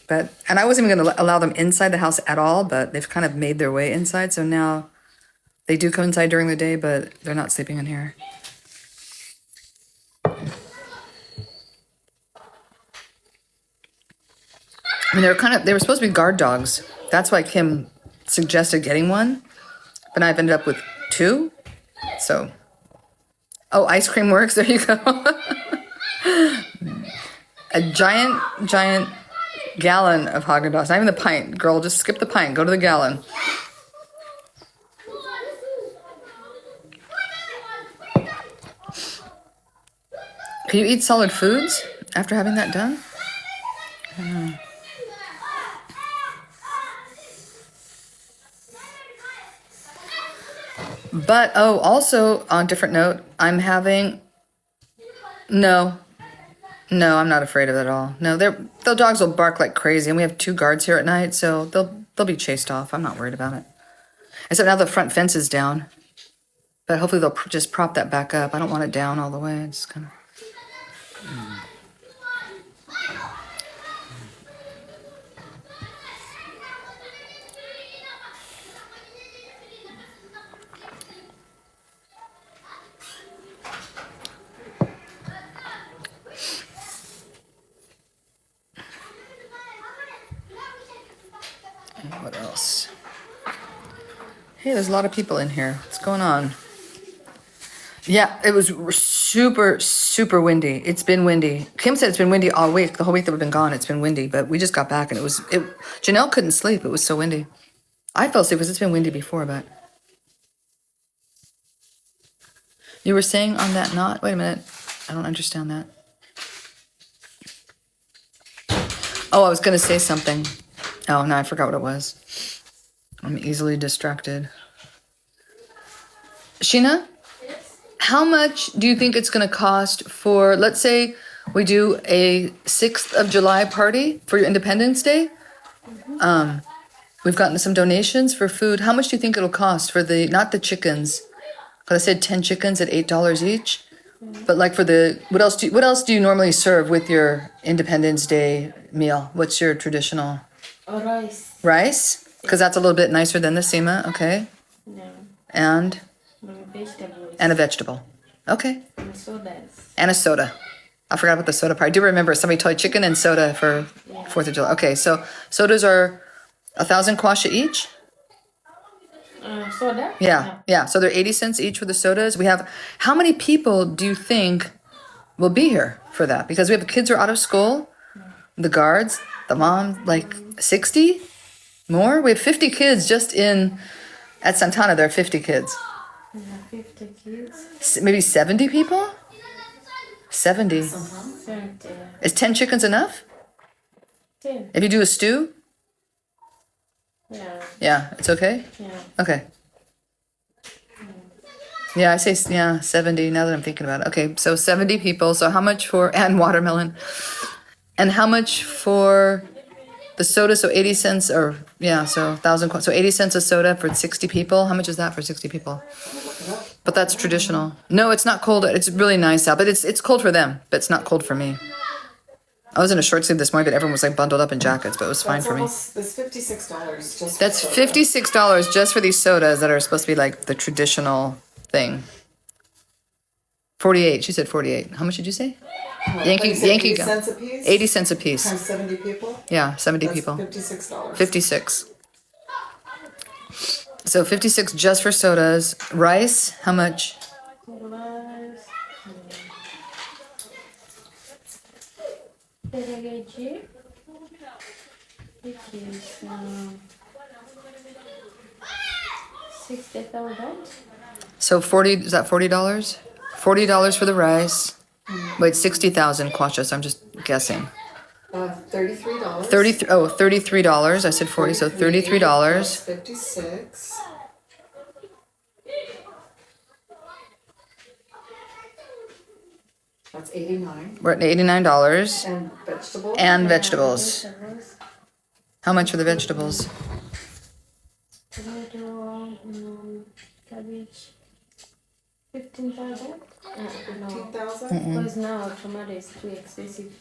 But, and I wasn't even going to allow them inside the house at all, but they've kind of made their way inside. So now they do come inside during the day, but they're not sleeping in here. I mean, they were supposed to be guard dogs. That's why Kim suggested getting one. But I've ended up with 2. So, oh, ice cream works. There you go. A giant gallon of Haagen-Dazs. Not even the pint. Girl, just skip the pint. Go to the gallon. Can you eat solid foods after having that done? I don't know. But, oh, also, on a different note, I'm having... No, I'm not afraid of it at all. No, the dogs will bark like crazy, and we have 2 guards here at night, so they'll be chased off. I'm not worried about it. Except now the front fence is down. But hopefully they'll just prop that back up. I don't want it down all the way. It's kind of... What else? Hey, there's a lot of people in here. What's going on? Yeah, it was super, super windy. It's been windy. Kim said it's been windy all week. The whole week that we've been gone, it's been windy. But we just got back and Janelle couldn't sleep. It was so windy. I fell asleep because it's been windy before, but... You were saying on that knot? Wait a minute. I don't understand that. Oh, I was going to say something. Oh, no, I forgot what it was. I'm easily distracted. Sheena, how much do you think it's going to cost for, let's say we do a 6th of July party for your Independence Day? We've gotten some donations for food. How much do you think it'll cost for not the chickens? Because I said 10 chickens at $8 each. But like for what else do you normally serve with your Independence Day meal? What's your traditional? Rice. Rice? Because that's a little bit nicer than the sema, okay. No. And Vegetables. a vegetable. Okay. And sodas. And a soda. I forgot about the soda part. I do remember somebody told chicken and soda for 4th of July. Okay, so sodas are 1,000 kwasha each? Soda? Yeah. So they're 80 cents each for the sodas. We have, how many people do you think will be here for that? Because we have the kids who are out of school, the guards, the mom, like 60 more. We have 50 kids just at Santana. There are 50 kids. 50 kids. Maybe 70 people? 70. 70. Is 10 chickens enough? 10. If you do a stew? Yeah. Yeah, it's okay? Yeah. Okay. Yeah, I say, 70 now that I'm thinking about it. Okay, so 70 people. So how much and watermelon. And how much for the soda? So 80 cents so 1,000. So 80 cents a soda for 60 people. How much is that for 60 people? But that's traditional. No, it's not cold. It's really nice out, but it's cold for them, but it's not cold for me. I was in a short sleeve this morning, but everyone was like bundled up in jackets, but it was fine for me. That's $56 just. That's $56 just for these sodas that are supposed to be like the traditional thing. 48. She said 48. How much did you say? Yankee 80 cents a piece. 80 cents a piece. Times 70 people. Yeah, 70 That's people. $56. 56. So 56 just for sodas. Rice, how much? Rice. Pedagogy. Which is 60,000. So 40, is that $40? $40 for the rice. Wait, 60,000 kwachas. I'm just guessing. $33. $33. I said 40, so $33. 56. That's 89. We're at $89. And vegetables. And vegetables. Vegetables. How much for the vegetables? Tomato, cabbage. 15,000. 15,000. Because now tomato is too expensive.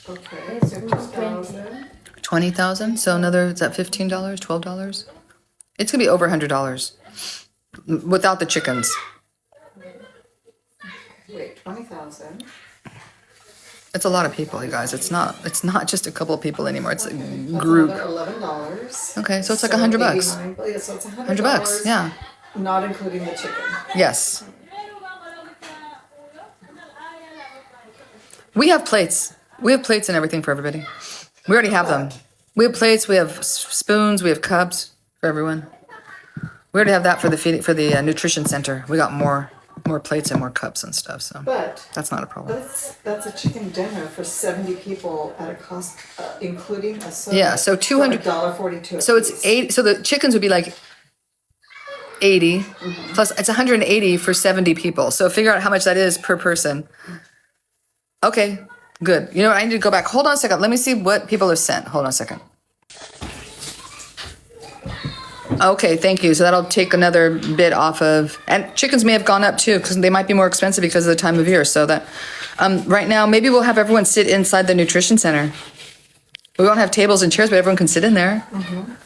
Okay. Let's do 50,000. 20,000. So another, is that $15? $12? It's gonna be over $100 without the chickens. Wait, 20,000. It's a lot of people, you guys. It's not just a couple of people anymore. It's a group. $11. Okay, so it's like $100. Yeah, so it's $100. Yeah. Not including the chicken. Yes. We have plates. We have plates and everything for everybody. We already have them. We have plates. We have spoons. We have cups for everyone. We already have that for the nutrition center. We got more plates and more cups and stuff. So But that's not a problem. that's a chicken dinner for 70 people at a cost, including a soda. Yeah, so 200 $1.42. So it's 8. So the chickens would be like 80 plus it's 180 for 70 people. So figure out how much that is per person. Okay, good. You know what? I need to go back. Hold on a second. Let me see what people have sent. Hold on a second. Okay, thank you. So that'll take another bit off of, and chickens may have gone up too because they might be more expensive because of the time of year. So that right now, maybe we'll have everyone sit inside the nutrition center. We won't have tables and chairs, but everyone can sit in there.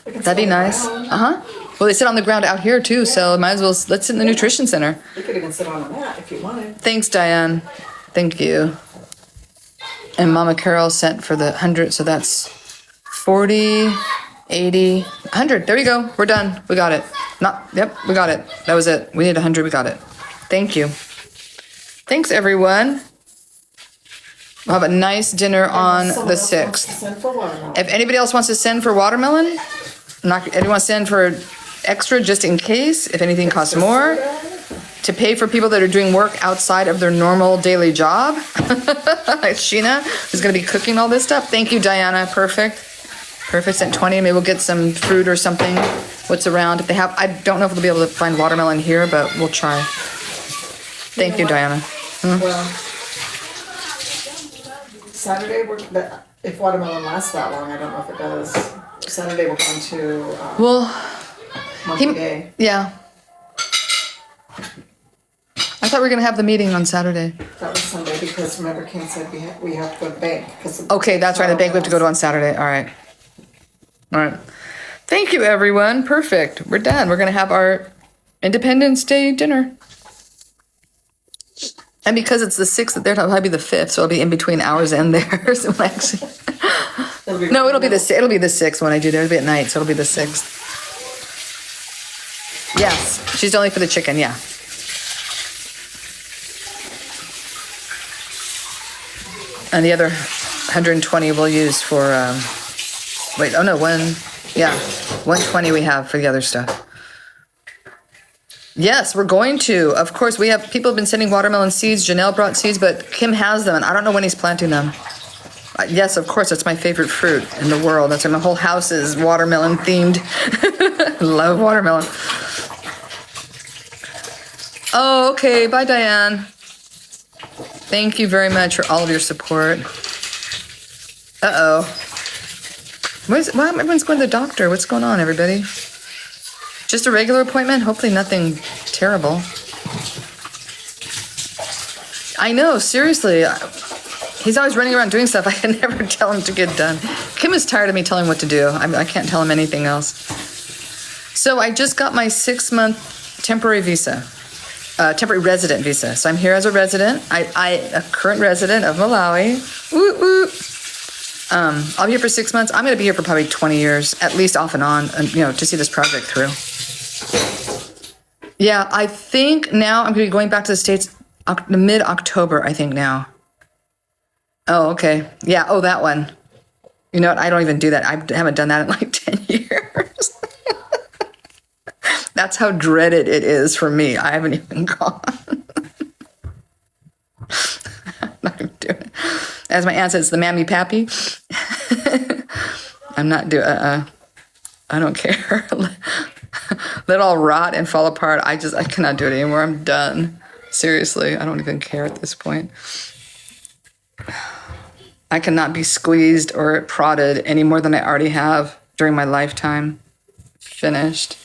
That'd be nice. Well, they sit on the ground out here too, so might as well let's sit in the nutrition center. You could even sit on a mat if you wanted. Thanks, Diane. Thank you. And Mama Carol sent for the 100, so that's 40, 80, 100. There we go. We're done. We got it. Yep, we got it. That was it. We need 100. We got it. Thank you. Thanks, everyone. We'll have a nice dinner on the 6th. Send for watermelon. If anybody else wants to send for watermelon, anyone send for extra just in case, if anything costs more, to pay for people that are doing work outside of their normal daily job. Like Sheena, who's going to be cooking all this stuff. Thank you, Diana. Perfect. Sent 20. Maybe we'll get some fruit or something. What's around? If they have, I don't know if we'll be able to find watermelon here, but we'll try. Thank you, Diana. Well, Saturday, if watermelon lasts that long, I don't know if it does. Saturday we're going to Well, Monkey Day. yeah. I thought we were going to have the meeting on Saturday. That was Sunday because remember Ken said we have to go to the bank. Okay, that's right. The bank we have to go to on Saturday. All right. Thank you, everyone. Perfect. We're done. We're going to have our Independence Day dinner. And because it's the 6th, there'll probably be the 5th, so it'll be in between ours and theirs. No, it'll be the 6th when I do there. It'll be at night, so it'll be the 6th. Yes, she's only for the chicken, yeah. And the other 120 we'll use for, 120 we have for the other stuff. Yes, we're going to. Of course, we have people have been sending watermelon seeds. Janelle brought seeds, but Kim has them, and I don't know when he's planting them. Yes, of course, that's my favorite fruit in the world. That's why my whole house is watermelon themed. Love watermelon. Oh, okay. Bye, Diane. Thank you very much for all of your support. Uh-oh. Why everyone's going to the doctor? What's going on, everybody? Just a regular appointment? Hopefully nothing terrible. I know, seriously. He's always running around doing stuff I can never tell him to get done. Kim is tired of me telling him what to do. I can't tell him anything else. So I just got my 6-month temporary visa. Temporary resident visa. So I'm here as a resident. A current resident of Malawi. Woo woo. I'll be here for 6 months. I'm going to be here for probably 20 years, at least off and on, to see this project through. Yeah, I think now I'm going to be going back to the States mid-October, I think now. Oh, okay. Yeah, that one. You know what? I don't even do that. I haven't done that in like 10 years. That's how dreaded it is for me. I haven't even gone. I'm not even doing it. As my aunt says, the mammy pappy. I'm not doing. I don't care. Let it all rot and fall apart. I cannot do it anymore. I'm done. Seriously, I don't even care at this point. I cannot be squeezed or prodded any more than I already have during my lifetime. Finished.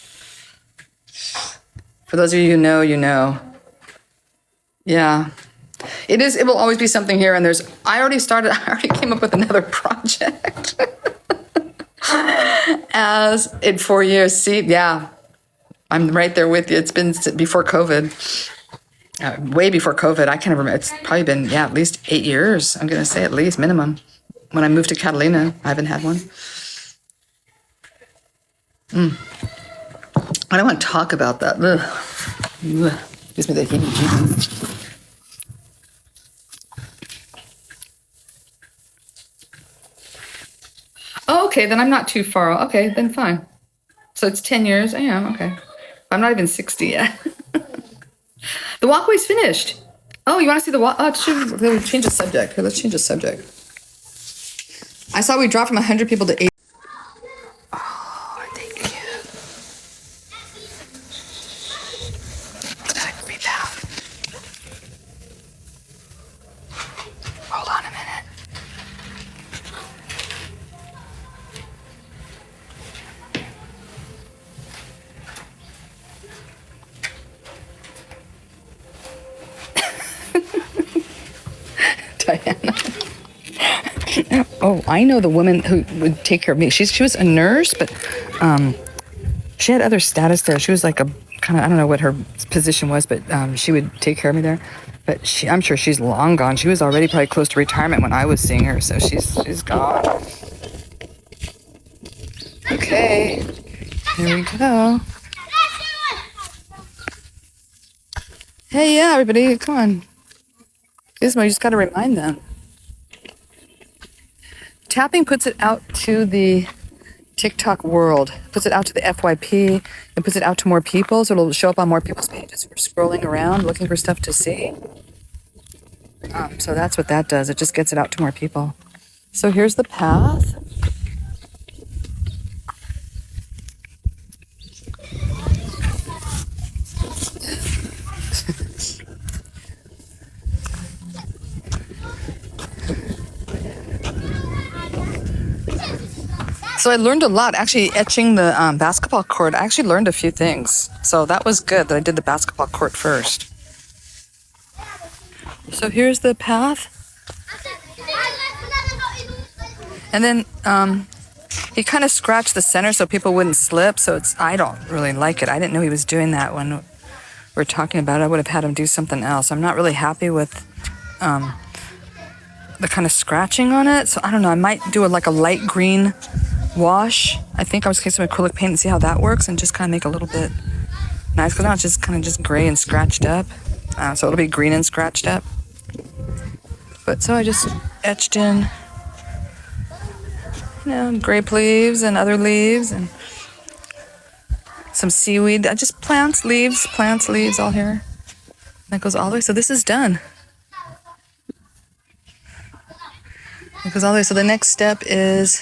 For those of you who know, you know. Yeah. It will always be something here, and I already came up with another project. As in 4 years. See, yeah. I'm right there with you. It's been before COVID. Way before COVID. I can't remember. It's probably been, at least 8 years. I'm going to say at least minimum. When I moved to Catalina, I haven't had one. I don't want to talk about that. Ugh. Ugh. Gives me the heebie-jeebies. Oh, okay, then I'm not too far. Okay, then fine. So it's 10 years. Yeah, okay. I'm not even 60 yet. The walkway's finished. Oh, you want to see the walk? Oh, we'll change the subject. Here, let's change the subject. I saw we dropped from 100 people to 80. Oh, thank you. Let me breathe out. Hold on a minute. Diana. Oh, I know the woman who would take care of me. She was a nurse, but she had other status there. She was like a kind of, I don't know what her position was, but she would take care of me there. But I'm sure she's long gone. She was already probably close to retirement when I was seeing her, so she's gone. Okay, here we go. Hey, yeah, everybody, come on. Gizmo, you just got to remind them. Tapping puts it out to the TikTok world, puts it out to the FYP, and puts it out to more people, so it'll show up on more people's pages who are scrolling around looking for stuff to see. So that's what that does. It just gets it out to more people. So here's the path. So I learned a lot. Actually, etching the basketball court, I actually learned a few things. So that was good that I did the basketball court first. So here's the path. And then he kind of scratched the center so people wouldn't slip. So I don't really like it. I didn't know he was doing that when we were talking about it. I would have had him do something else. I'm not really happy with the kind of scratching on it. So I don't know. I might do a light green wash. I think I was going to get some acrylic paint and see how that works and just kind of make a little bit nice, because now it's just kind of just gray and scratched up. So it'll be green and scratched up. But so I just etched in, grape leaves and other leaves and some seaweed. I just plants, leaves all here. That goes all the way. So this is done. It goes all the way. So the next step is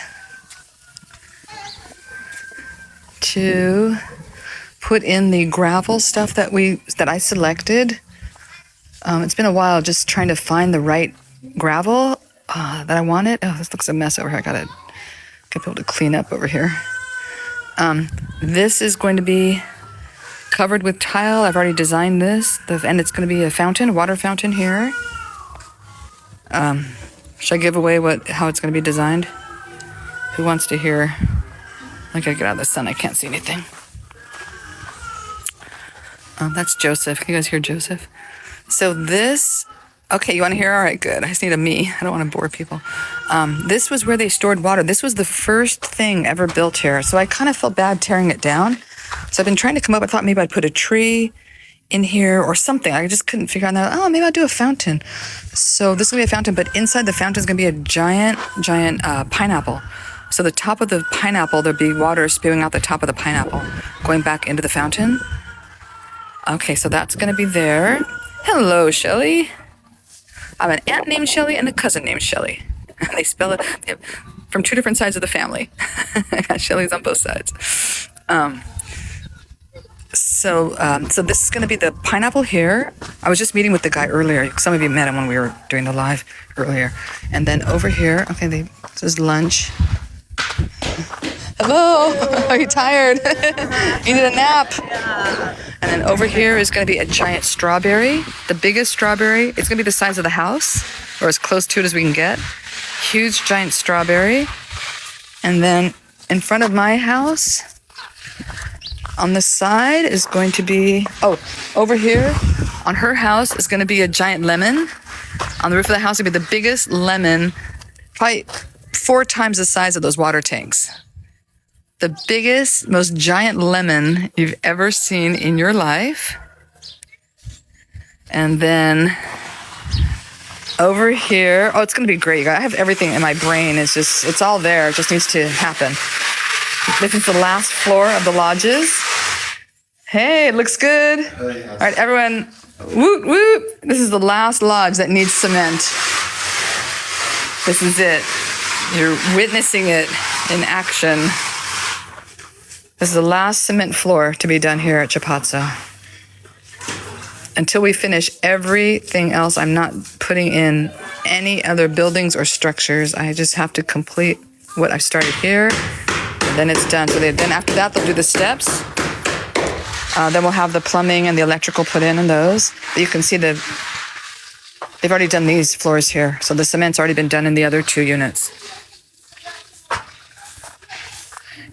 to put in the gravel stuff that I selected. It's been a while just trying to find the right gravel that I wanted. Oh, this looks a mess over here. I gotta get people to clean up over here. This is going to be covered with tile. I've already designed this, and it's going to be a water fountain here. Should I give away how it's going to be designed? Who wants to hear? I gotta get out of the sun. I can't see anything. That's Joseph. Can you guys hear Joseph? So this, okay, you want to hear? All right, good. I just need a me. I don't want to bore people. This was where they stored water. This was the first thing ever built here. So I kind of felt bad tearing it down. So I've been trying to come up. I thought maybe I'd put a tree in here or something. I just couldn't figure out that. Oh, maybe I'll do a fountain. So this will be a fountain, but inside the fountain is going to be a giant pineapple. So the top of the pineapple, there'll be water spewing out the top of the pineapple, going back into the fountain. Okay, so that's going to be there. Hello, Shelly. I have an aunt named Shelly and a cousin named Shelly. They spell it from two different sides of the family. I got Shellys on both sides. So this is going to be the pineapple here. I was just meeting with the guy earlier. Some of you met him when we were doing the live earlier. And then over here, okay, this is lunch. Hello, are you tired? You need a nap. And then over here is going to be a giant strawberry. The biggest strawberry. It's going to be the size of the house, or as close to it as we can get. Huge, giant strawberry. And then in front of my house, on the side is going to be, over here on her house is going to be a giant lemon. On the roof of the house will be the biggest lemon, probably 4 times the size of those water tanks. The biggest, most giant lemon you've ever seen in your life. And then over here, it's going to be great. I have everything in my brain. It's all there. It just needs to happen. This is the last floor of the lodges. Hey, it looks good. All right, everyone, woot, woot. This is the last lodge that needs cement. This is it. You're witnessing it in action. This is the last cement floor to be done here at Chapazzo. Until we finish everything else, I'm not putting in any other buildings or structures. I just have to complete what I started here, and then it's done. So then after that, they'll do the steps. Then we'll have the plumbing and the electrical put in and those. But you can see they've already done these floors here. So the cement's already been done in the other 2 units.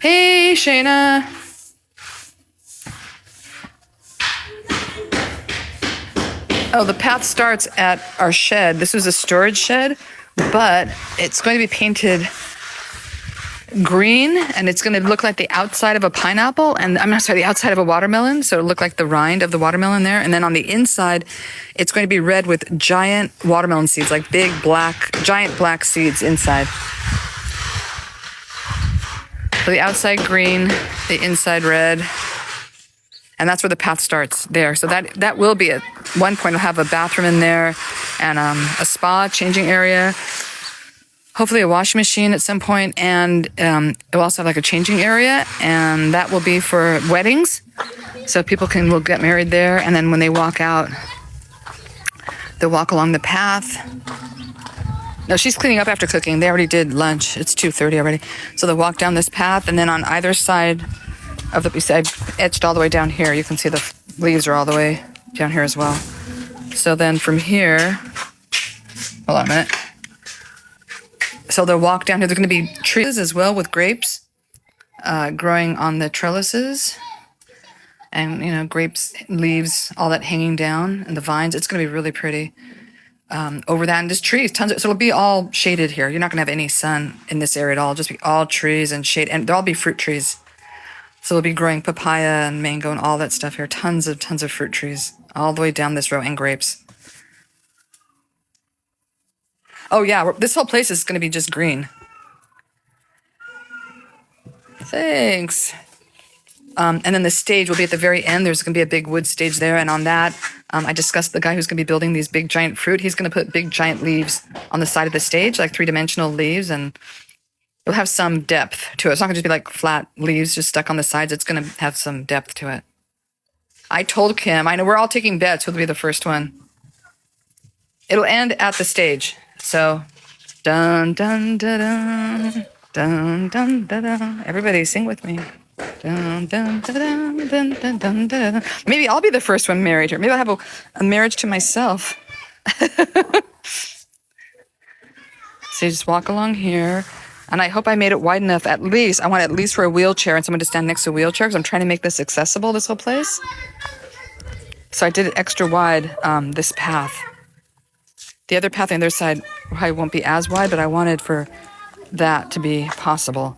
Hey, Shayna. The path starts at our shed. This was a storage shed, but it's going to be painted green, and it's going to look like the outside of a pineapple, and the outside of a watermelon, so it'll look like the rind of the watermelon there. And then on the inside, it's going to be red with giant watermelon seeds, like big giant black seeds inside. So the outside green, the inside red, and that's where the path starts there. So that will be at one point. It'll have a bathroom in there and a spa changing area. Hopefully a washing machine at some point, and it'll also have like a changing area, and that will be for weddings. So people will get married there, and then when they walk out, they'll walk along the path. No, she's cleaning up after cooking. They already did lunch. It's 2:30 already. So they'll walk down this path, and then on either side of the piece, I etched all the way down here. You can see the leaves are all the way down here as well. So then from here, hold on a minute. So they'll walk down here. There's going to be trees as well with grapes growing on the trellises. And, grapes, leaves, all that hanging down, and the vines. It's going to be really pretty. Over that, and just trees, tons of, so it'll be all shaded here. You're not going to have any sun in this area at all. It'll just be all trees and shade, and there'll all be fruit trees. So they'll be growing papaya and mango and all that stuff here. Tons of fruit trees all the way down this row, and grapes. Oh yeah, this whole place is going to be just green. Thanks. And then the stage will be at the very end. There's going to be a big wood stage there. And on that, I discussed the guy who's going to be building these big giant fruit. He's going to put big giant leaves on the side of the stage, like 3-dimensional leaves. And it'll have some depth to it. It's not going to just be like flat leaves just stuck on the sides. It's going to have some depth to it. I told Kim, I know we're all taking bets who'll be the first one. It'll end at the stage. So, dun, dun, dun, dun, dun, dun, dun, dun. Everybody sing with me. Dun, dun, dun, dun, dun, dun, dun, dun. Maybe I'll be the first one married here. Maybe I'll have a marriage to myself. So you just walk along here. And I hope I made it wide enough at least. I want at least for a wheelchair and someone to stand next to a wheelchair, because I'm trying to make this accessible, this whole place. So I did it extra wide, this path. The other path on the other side probably won't be as wide, but I wanted for that to be possible.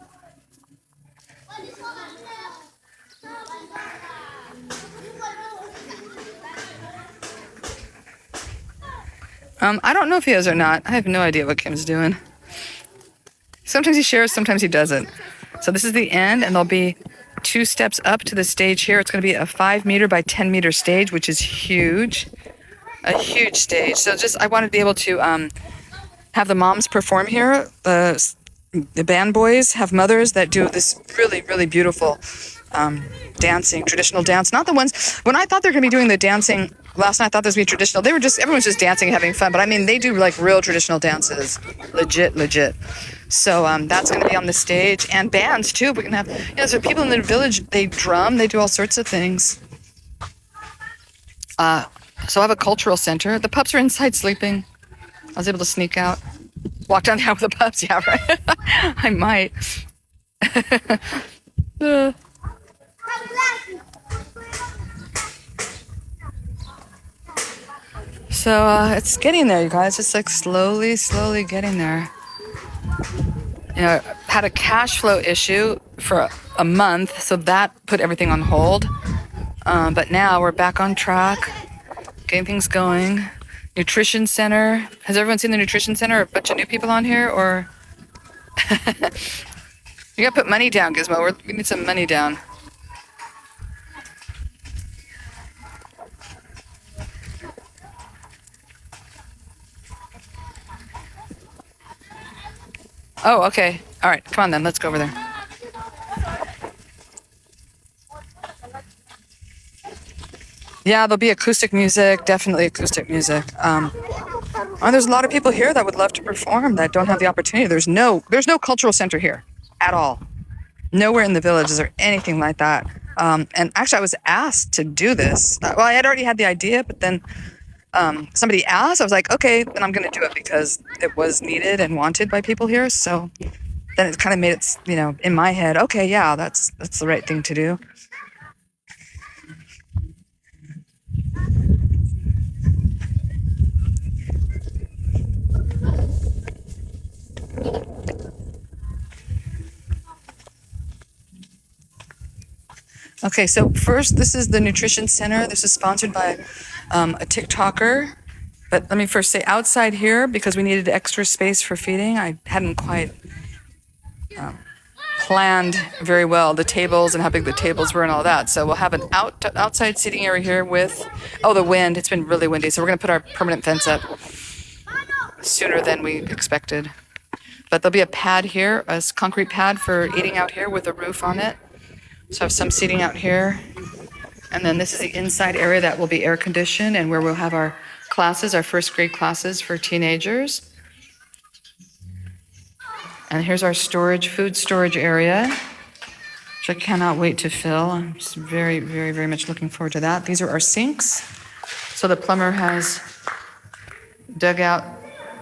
I don't know if he is or not. I have no idea what Kim's doing. Sometimes he shares, sometimes he doesn't. So this is the end, and there'll be 2 steps up to the stage here. It's going to be a 5 meter by 10 meter stage, which is huge. A huge stage. So just, I wanted to be able to have the moms perform here. The band boys have mothers that do this really, really beautiful dancing, traditional dance. Not the ones, when I thought they were going to be doing the dancing last night, I thought this would be traditional. They were just, everyone's just dancing and having fun. But I mean, they do like real traditional dances. Legit. So that's going to be on the stage. And bands too. We're going to have, so people in the village, they drum, they do all sorts of things. So I have a cultural center. The pups are inside sleeping. I was able to sneak out. Walk downtown with the pups. Yeah, right. I might. So it's getting there, you guys. It's like slowly getting there. You know, had a cash flow issue for a month, so that put everything on hold. But now we're back on track, getting things going. Nutrition center. Has everyone seen the nutrition center? A bunch of new people on here, or you gotta put money down, Gizmo. We need some money down. Oh, okay. All right, come on then. Let's go over there. Yeah, there'll be acoustic music, definitely acoustic music. And there's a lot of people here that would love to perform that don't have the opportunity. There's no cultural center here at all. Nowhere in the village is there anything like that. And actually, I was asked to do this. Well, I had already had the idea, but then somebody asked. I was like, okay, then I'm going to do it because it was needed and wanted by people here. So then it kind of made it, in my head, okay, yeah, that's the right thing to do. Okay, so first, this is the Nutrition Center. This is sponsored by a TikToker. But let me first say outside here, because we needed extra space for feeding, I hadn't quite planned very well the tables and how big the tables were and all that. So we'll have an outside seating area here with, the wind. It's been really windy. So we're going to put our permanent fence up sooner than we expected. But there'll be a pad here, a concrete pad for eating out here with a roof on it. So I have some seating out here. And then this is the inside area that will be air conditioned and where we'll have our classes, our first grade classes for teenagers. And here's our food storage area, which I cannot wait to fill. I'm just very, very, very much looking forward to that. These are our sinks. So the plumber has dug out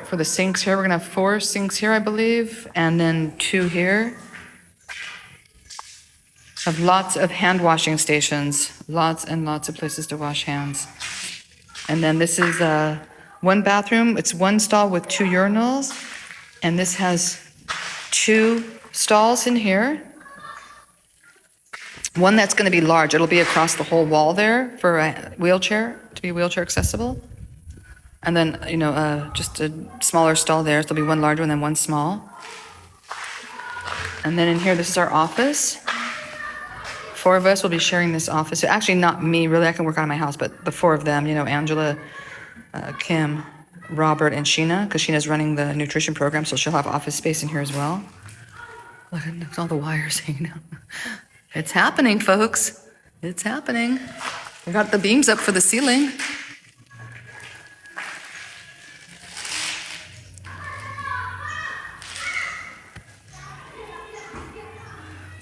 for the sinks here. We're gonna have 4 sinks here, I believe, and then 2 here. Have lots of hand washing stations, lots and lots of places to wash hands. And then this is one bathroom. It's 1 stall with 2 urinals. And this has 2 stalls in here. One that's going to be large. It'll be across the whole wall there for a wheelchair, to be wheelchair accessible. And then, just a smaller stall there. So there'll be 1 large one and 1 small. And then in here, this is our office. 4 of us will be sharing this office. Actually, not me, really. I can work out of my house, but the 4 of them, Angela, Kim, Robert, and Sheena, because Sheena's running the nutrition program, so she'll have office space in here as well. Look at all the wires hanging out. It's happening, folks. It's happening. We got the beams up for the ceiling.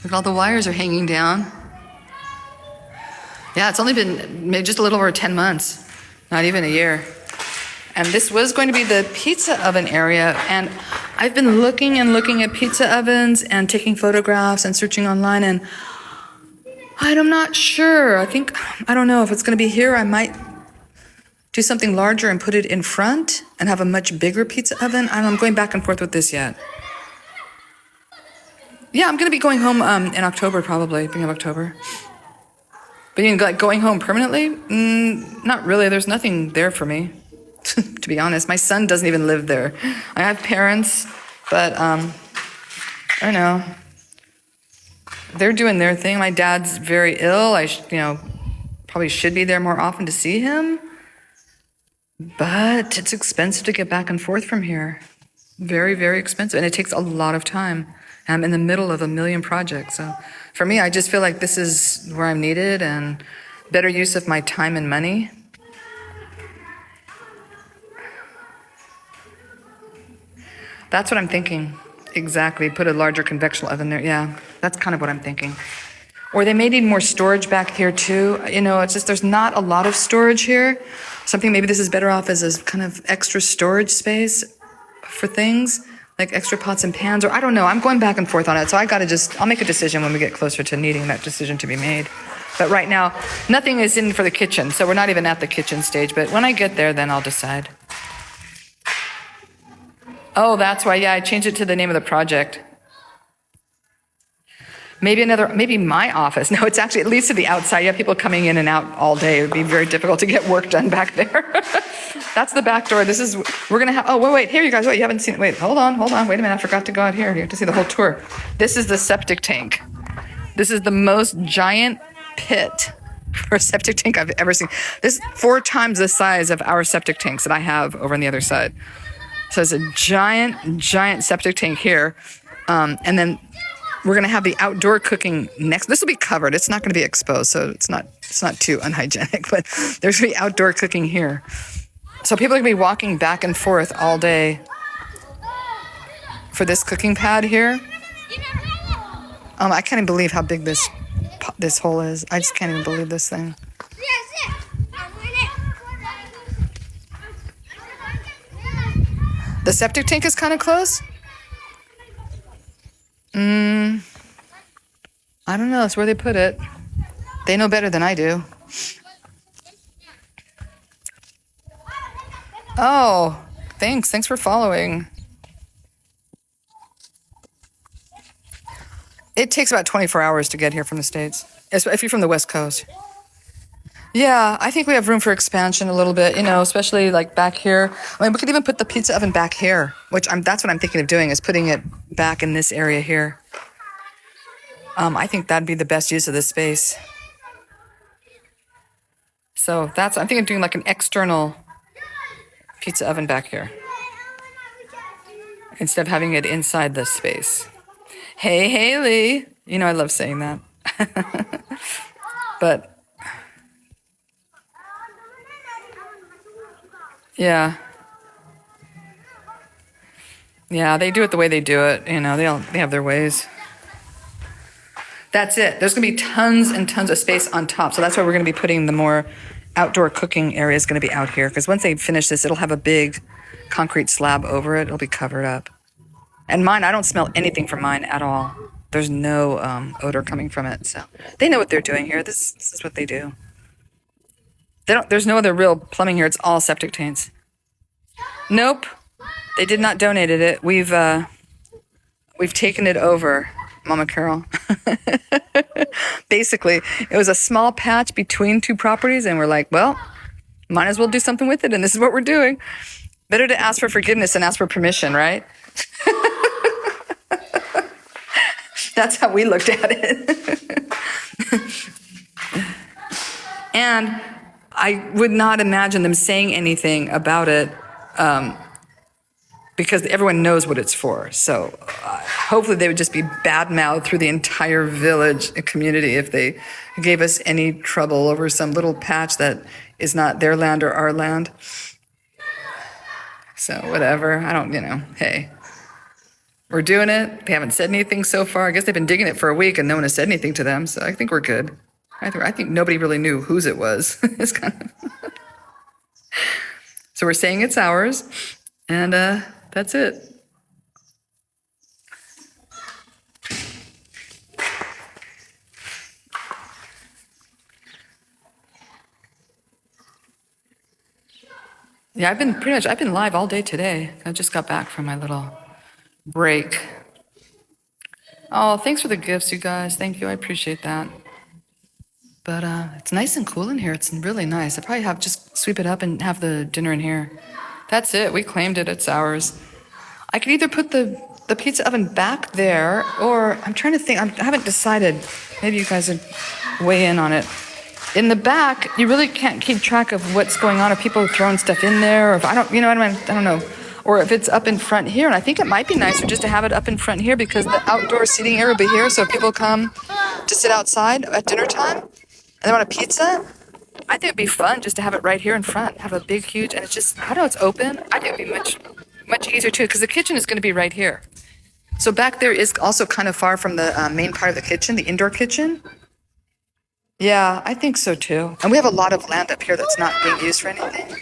Look, all the wires are hanging down. Yeah, it's only been maybe just a little over 10 months, not even a year. And this was going to be the pizza oven area. And I've been looking at pizza ovens and taking photographs and searching online. And I'm not sure. I don't know if it's going to be here. I might do something larger and put it in front and have a much bigger pizza oven. I'm going back and forth with this yet. Yeah, I'm going to be going home in October, probably, beginning of October. But going home permanently? Not really. There's nothing there for me, to be honest. My son doesn't even live there. I have parents, but I know. They're doing their thing. My dad's very ill. Probably should be there more often to see him. But it's expensive to get back and forth from here. Very, very expensive. And it takes a lot of time. I'm in the middle of a million projects. So for me, I just feel like this is where I'm needed and better use of my time and money. That's what I'm thinking. Exactly. Put a larger convection oven there. Yeah, that's kind of what I'm thinking. Or they may need more storage back here too. It's just there's not a lot of storage here. Something maybe this is better off as a kind of extra storage space for things like extra pots and pans, or I don't know. I'm going back and forth on it. So I'll make a decision when we get closer to needing that decision to be made. But right now, nothing is in for the kitchen. So we're not even at the kitchen stage. But when I get there, then I'll decide. Oh, that's why. Yeah, I changed it to the name of the project. Maybe my office. No, it's actually, it leads to the outside. You have people coming in and out all day. It would be very difficult to get work done back there. That's the back door. We're going to have, wait, here you guys, you haven't seen, wait, hold on, wait a minute. I forgot to go out here. You have to see the whole tour. This is the septic tank. This is the most giant pit for a septic tank I've ever seen. This is 4 times the size of our septic tanks that I have over on the other side. So it's a giant septic tank here. And then we're going to have the outdoor cooking next. This will be covered. It's not going to be exposed, so it's not too unhygienic, but there's going to be outdoor cooking here. So people are going to be walking back and forth all day for this cooking pad here. I can't even believe how big this hole is. I just can't even believe this thing. The septic tank is kind of close. I don't know. It's where they put it. They know better than I do. Oh, thanks. Thanks for following. It takes about 24 hours to get here from the States, if you're from the West Coast. Yeah, I think we have room for expansion a little bit, especially like back here. I mean, we could even put the pizza oven back here, that's what I'm thinking of doing, is putting it back in this area here. I think that'd be the best use of this space. So I'm thinking of doing like an external pizza oven back here instead of having it inside this space. Hey, Haley. I love saying that. But yeah, they do it the way they do it. They have their ways. That's it. There's going to be tons and tons of space on top. So that's why we're going to be putting the more outdoor cooking area is going to be out here. Because once they finish this, it'll have a big concrete slab over it. It'll be covered up. And mine, I don't smell anything from mine at all. There's no odor coming from it. So they know what they're doing here. This is what they do. There's no other real plumbing here. It's all septic tanks. Nope. They did not donate it. We've taken it over, Mama Carol. Basically, it was a small patch between 2 properties, and we're like, well, might as well do something with it, and this is what we're doing. Better to ask for forgiveness than ask for permission, right? That's how we looked at it. And I would not imagine them saying anything about it because everyone knows what it's for. So hopefully they would just be bad-mouthed through the entire village and community if they gave us any trouble over some little patch that is not their land or our land. So whatever. I don't, hey. We're doing it. They haven't said anything so far. I guess they've been digging it for a week and no one has said anything to them. So I think we're good. I think nobody really knew whose it was. It's kind of so we're saying it's ours, and that's it. Yeah, I've been live all day today. I just got back from my little break. Oh, thanks for the gifts, you guys. Thank you. I appreciate that. But it's nice and cool in here. It's really nice. I probably just sweep it up and have the dinner in here. That's it. We claimed it. It's ours. I could either put the the pizza oven back there, or I'm trying to think. I haven't decided. Maybe you guys would weigh in on it. In the back, you really can't keep track of what's going on. If people are throwing stuff in there, or if I don't, you know, I don't know. Or if it's up in front here, and I think it might be nicer just to have it up in front here because the outdoor seating area will be here. So if people come to sit outside at dinner time and they want a pizza, I think it'd be fun just to have it right here in front. Have a big, huge, and it's just, I know it's open. I think it'd be much easier too because the kitchen is going to be right here. So back there is also kind of far from the main part of the kitchen, the indoor kitchen. Yeah, I think so too. And we have a lot of land up here that's not being used for anything.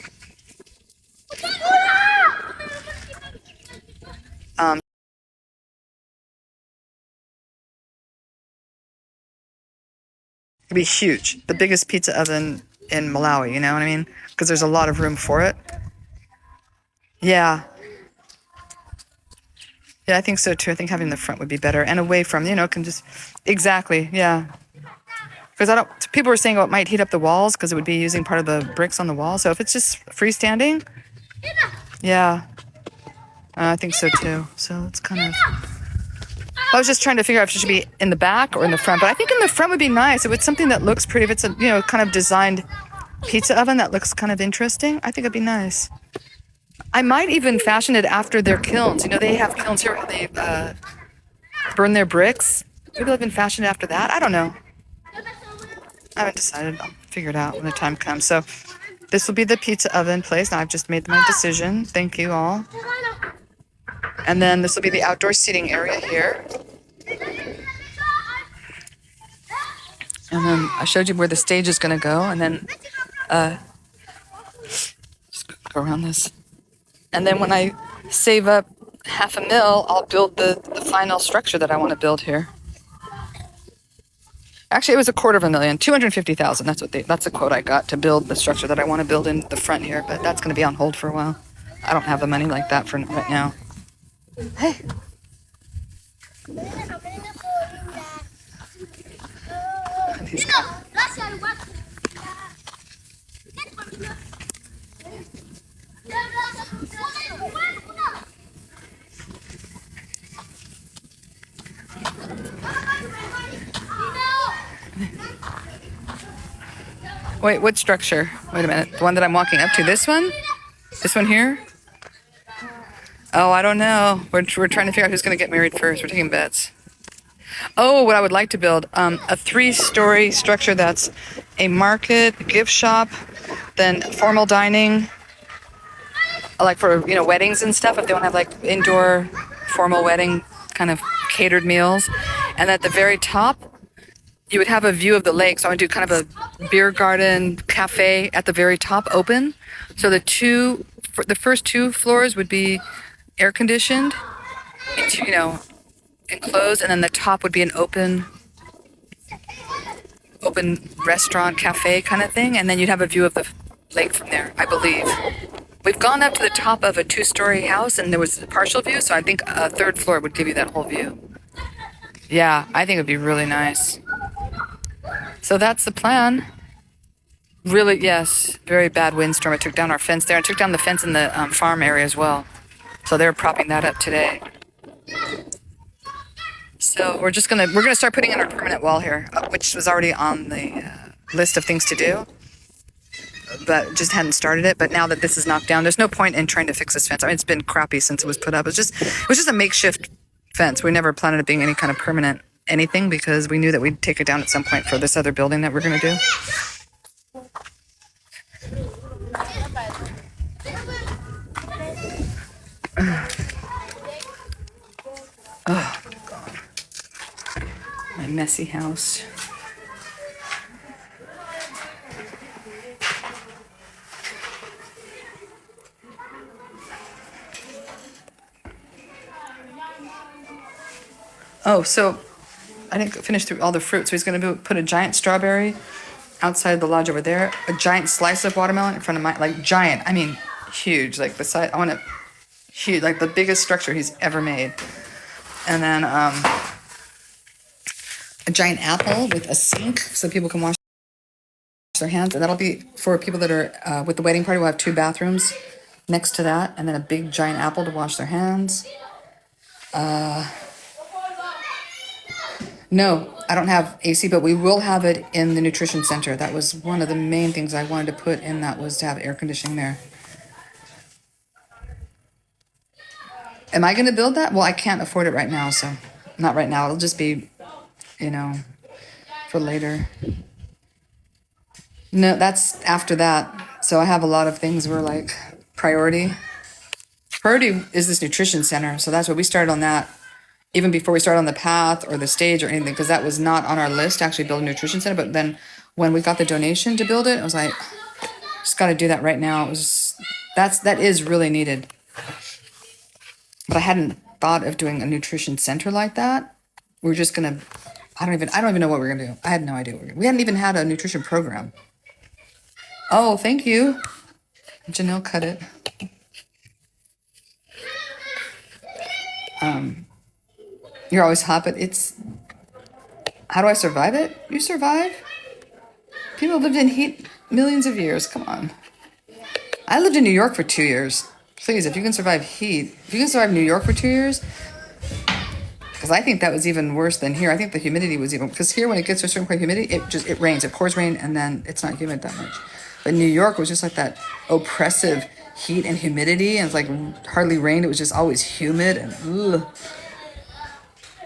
It'd be huge. The biggest pizza oven in Malawi, you know what I mean? Because there's a lot of room for it. Yeah. Yeah, I think so too. I think having the front would be better and away from, you know, can just, exactly, yeah. Because people were saying, oh, it might heat up the walls because it would be using part of the bricks on the wall. So if it's just freestanding, yeah, I think so too. So it's kind of, I was just trying to figure out if it should be in the back or in the front. But I think in the front would be nice. If it's something that looks pretty, if it's a, you know, kind of designed pizza oven that looks kind of interesting, I think it'd be nice. I might even fashion it after their kilns. You know, they have kilns here where they burn their bricks. Maybe I'll even fashion it after that. I don't know. I haven't decided. I'll figure it out when the time comes. So this will be the pizza oven place. Now I've just made my decision. Thank you all. And then this will be the outdoor seating area here. And then I showed you where the stage is going to go. And then just go around this. And then when I save up $500,000, I'll build the final structure that I want to build here. Actually, it was $250,000, $250,000. That's the quote I got to build the structure that I want to build in the front here. But that's going to be on hold for a while. I don't have the money like that for right now. Hey. These guys. Wait, what structure? Wait a minute. The one that I'm walking up to. This one? This one here? Oh, I don't know. We're trying to figure out who's going to get married first. We're taking bets. Oh, what I would like to build, a 3-story structure that's a market, gift shop, then formal dining, like for, you know, weddings and stuff, if they want to have like indoor formal wedding kind of catered meals. And at the very top, you would have a view of the lake. So I would do kind of a beer garden cafe at the very top open. So the first 2 floors would be air conditioned, you know, enclosed, and then the top would be an open restaurant cafe kind of thing, and then you'd have a view of the lake from there, I believe. We've gone up to the top of a 2-story house and there was a partial view, so I think a 3rd floor would give you that whole view. Yeah, I think it'd be really nice. So that's the plan. Really, yes, very bad windstorm. It took down our fence there. It took down the fence in the farm area as well. So they're propping that up today. So we're gonna start putting in our permanent wall here, which was already on the list of things to do, but just hadn't started it. But now that this is knocked down, there's no point in trying to fix this fence. I mean, it's been crappy since it was put up. It was just a makeshift fence. We never planned it being any kind of permanent anything because we knew that we'd take it down at some point for this other building that we're gonna do. Oh, God. My messy house. Oh, so I didn't finish through all the fruit. So he's going to put a giant strawberry outside the lodge over there, a giant slice of watermelon in front of my, like giant, I mean, huge, like the size, I want it huge, like the biggest structure he's ever made. And then a giant apple with a sink so people can wash their hands. And that'll be for people that are with the wedding party. We'll have 2 bathrooms next to that. And then a big giant apple to wash their hands. No, I don't have AC, but we will have it in the nutrition center. That was one of the main things I wanted to put in that was to have air conditioning there. Am I going to build that? Well, I can't afford it right now, so not right now. It'll just be, you know, for later. No, that's after that. So I have a lot of things were like priority. Priority is this nutrition center. So that's what we started on that even before we started on the path or the stage or anything, because that was not on our list to actually build a nutrition center. But then when we got the donation to build it, I was like, just got to do that right now. It was that is really needed. But I hadn't thought of doing a nutrition center like that. We're just gonna. I don't even know what we're gonna do. I had no idea. We hadn't even had a nutrition program. Oh, thank you. Janelle cut it. You're always hot, but it's. How do I survive it? You survive. People lived in heat millions of years. Come on. I lived in New York for 2 years. Please, if you can survive heat, if you can survive New York for 2 years, because I think that was even worse than here. I think the humidity was even, because here when it gets to a certain point of humidity, it rains, it pours rain, and then it's not humid that much. But New York was just like that oppressive heat and humidity, and it's like hardly rained. It was just always humid and ugh.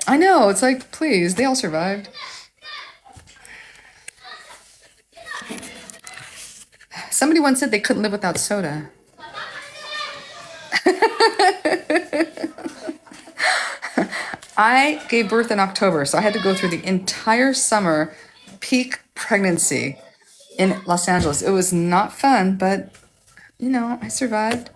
I know, it's like, please, they all survived. Somebody once said they couldn't live without soda. I gave birth in October, so I had to go through the entire summer peak pregnancy in Los Angeles. It was not fun, but you know, I survived.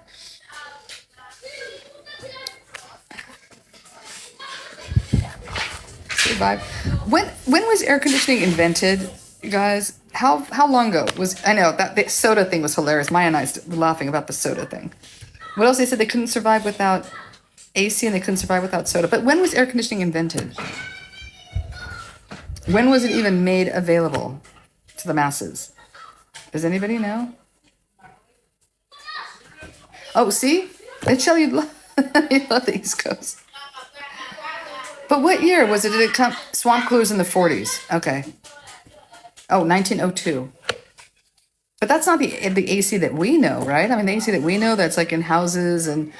Survived. When was air conditioning invented, you guys? How long ago was I know that the soda thing was hilarious. Maya and I were laughing about the soda thing. What else they said they couldn't survive without AC and they couldn't survive without soda. But when was air conditioning invented? When was it even made available to the masses? Does anybody know? Oh, see? And Shelley, you love the East Coast. But what year was it? Did it come? Swamp Clues in the 40s. Okay. Oh, 1902. But that's not the AC that we know, right? I mean, the AC that we know that's like in houses and,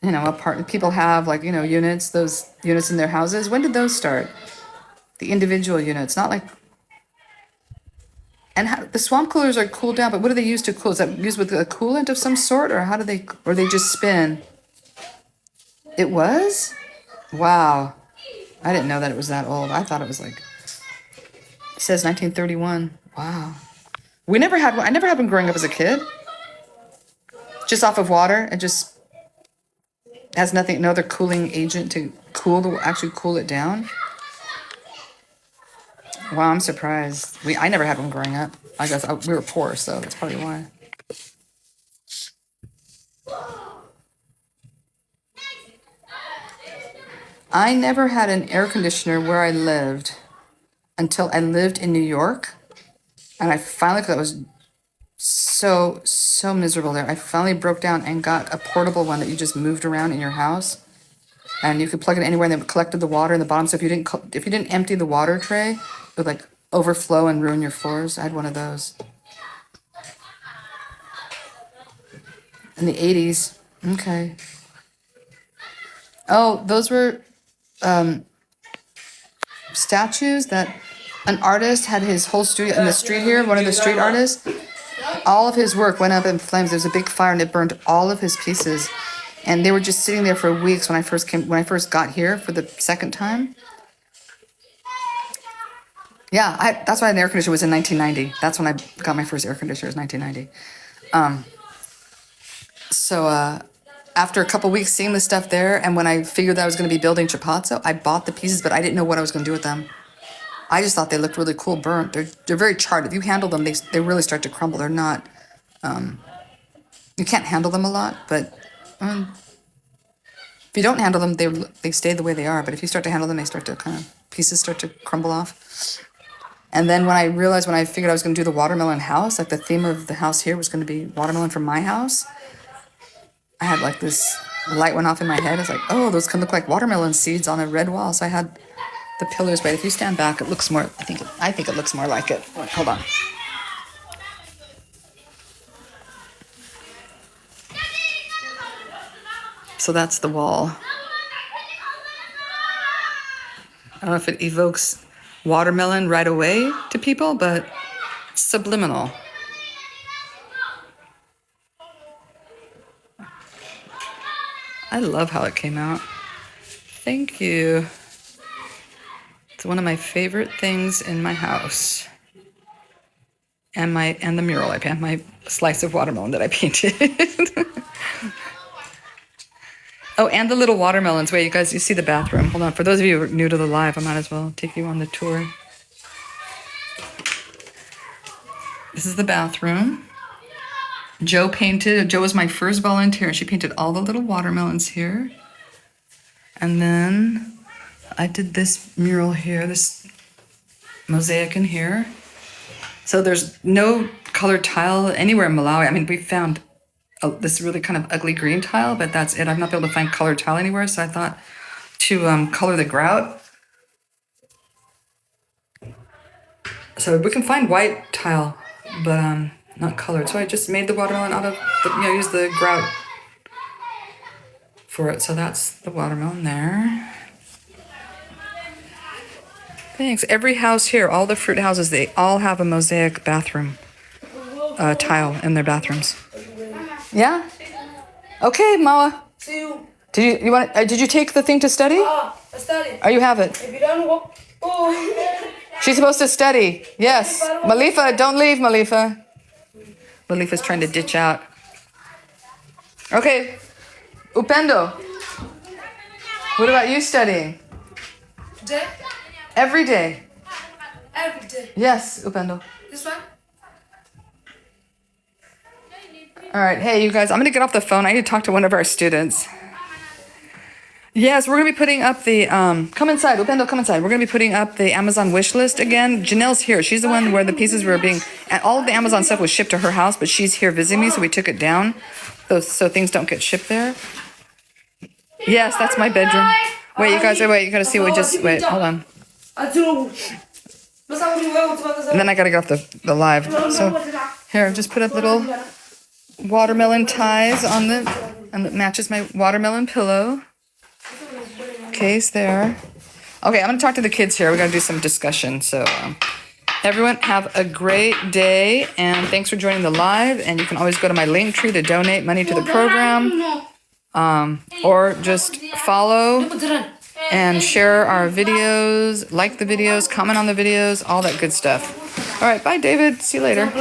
you know, apartment people have like, you know, units, those units in their houses. When did those start? The individual units, not like. And how, the swamp coolers are cooled down, but what do they use to cool? Is that used with a coolant of some sort, or how do they, or they just spin? It was? Wow. I didn't know that it was that old. I thought it was like, it says 1931. Wow. I never had one growing up as a kid. Just off of water. It just has nothing, no other cooling agent to actually cool it down. Wow, I'm surprised. I never had one growing up. I guess we were poor, so that's probably why. I never had an air conditioner where I lived until I lived in New York. And I finally, because I was so miserable there, I finally broke down and got a portable one that you just moved around in your house. And you could plug it anywhere, and they collected the water in the bottom. So if you didn't empty the water tray, it would like overflow and ruin your floors. I had one of those in the 80s. Okay. Oh, those were statues that an artist had his whole studio in the street here. One of the street artists, all of his work went up in flames. There was a big fire, and it burned all of his pieces. And they were just sitting there for weeks when I first got here for the second time. Yeah, that's why an air conditioner was in 1990. That's when I got my first air conditioner, was 1990. So after a couple weeks seeing the stuff there, and when I figured that I was going to be building Chapazzo, I bought the pieces, but I didn't know what I was going to do with them. I just thought they looked really cool burnt. They're very charred. If you handle them, they really start to crumble. They're not. You can't handle them a lot, but if you don't handle them, they stay the way they are. But if you start to handle them, pieces start to crumble off. And then when I figured I was going to do the watermelon house, like the theme of the house here was going to be watermelon from my house, I had like this light went off in my head. I was like, oh, those can look like watermelon seeds on a red wall. So I had the pillars, but if you stand back, it looks more, I think it looks more like it. Wait, hold on. So that's the wall. I don't know if it evokes watermelon right away to people, but it's subliminal. I love how it came out. Thank you. It's one of my favorite things in my house. And the mural I painted, my slice of watermelon that I painted. Oh, and the little watermelons. Wait, you guys, you see the bathroom. Hold on. For those of you who are new to the live, I might as well take you on the tour. This is the bathroom. Joe was my first volunteer. She painted all the little watermelons here. And then I did this mural here, this mosaic in here. So there's no colored tile anywhere in Malawi. I mean, we found this really kind of ugly green tile, but that's it. I've not been able to find colored tile anywhere, so I thought to color the grout. So we can find white tile, but not colored. So I just made the watermelon out of, use the grout for it. So that's the watermelon there. Thanks. Every house here, all the fruit houses, they all have a mosaic bathroom tile in their bathrooms. Yeah? Okay, Mawa. See you. Did you take the thing to study? I studied. Oh, you have it. If you don't walk, oh. She's supposed to study. Yes. Malifa, don't leave, Malifa. Malifa's trying to ditch out. Okay. Upendo. What about you studying? Day? Every day. Every day. Yes, Upendo. This one? All right. Hey, you guys, I'm going to get off the phone. I need to talk to one of our students. Yes, we're going to be putting up the, come inside. Upendo, come inside. We're going to be putting up the Amazon wish list again. Janelle's here. She's the one where the pieces were being, and all of the Amazon stuff was shipped to her house, but she's here visiting me, so we took it down so things don't get shipped there. Yes, that's my bedroom. Wait, you guys, wait, you got to see what we just, wait, hold on. And then I got to get off the live. So here, I've just put up little watermelon ties on and it matches my watermelon pillow case there. Okay, I'm gonna talk to the kids here. We gotta do some discussion. So everyone have a great day and thanks for joining the live. And you can always go to my Linktree to donate money to the program, or just follow and share our videos, like the videos, comment on the videos, all that good stuff. All right, bye David, see you later.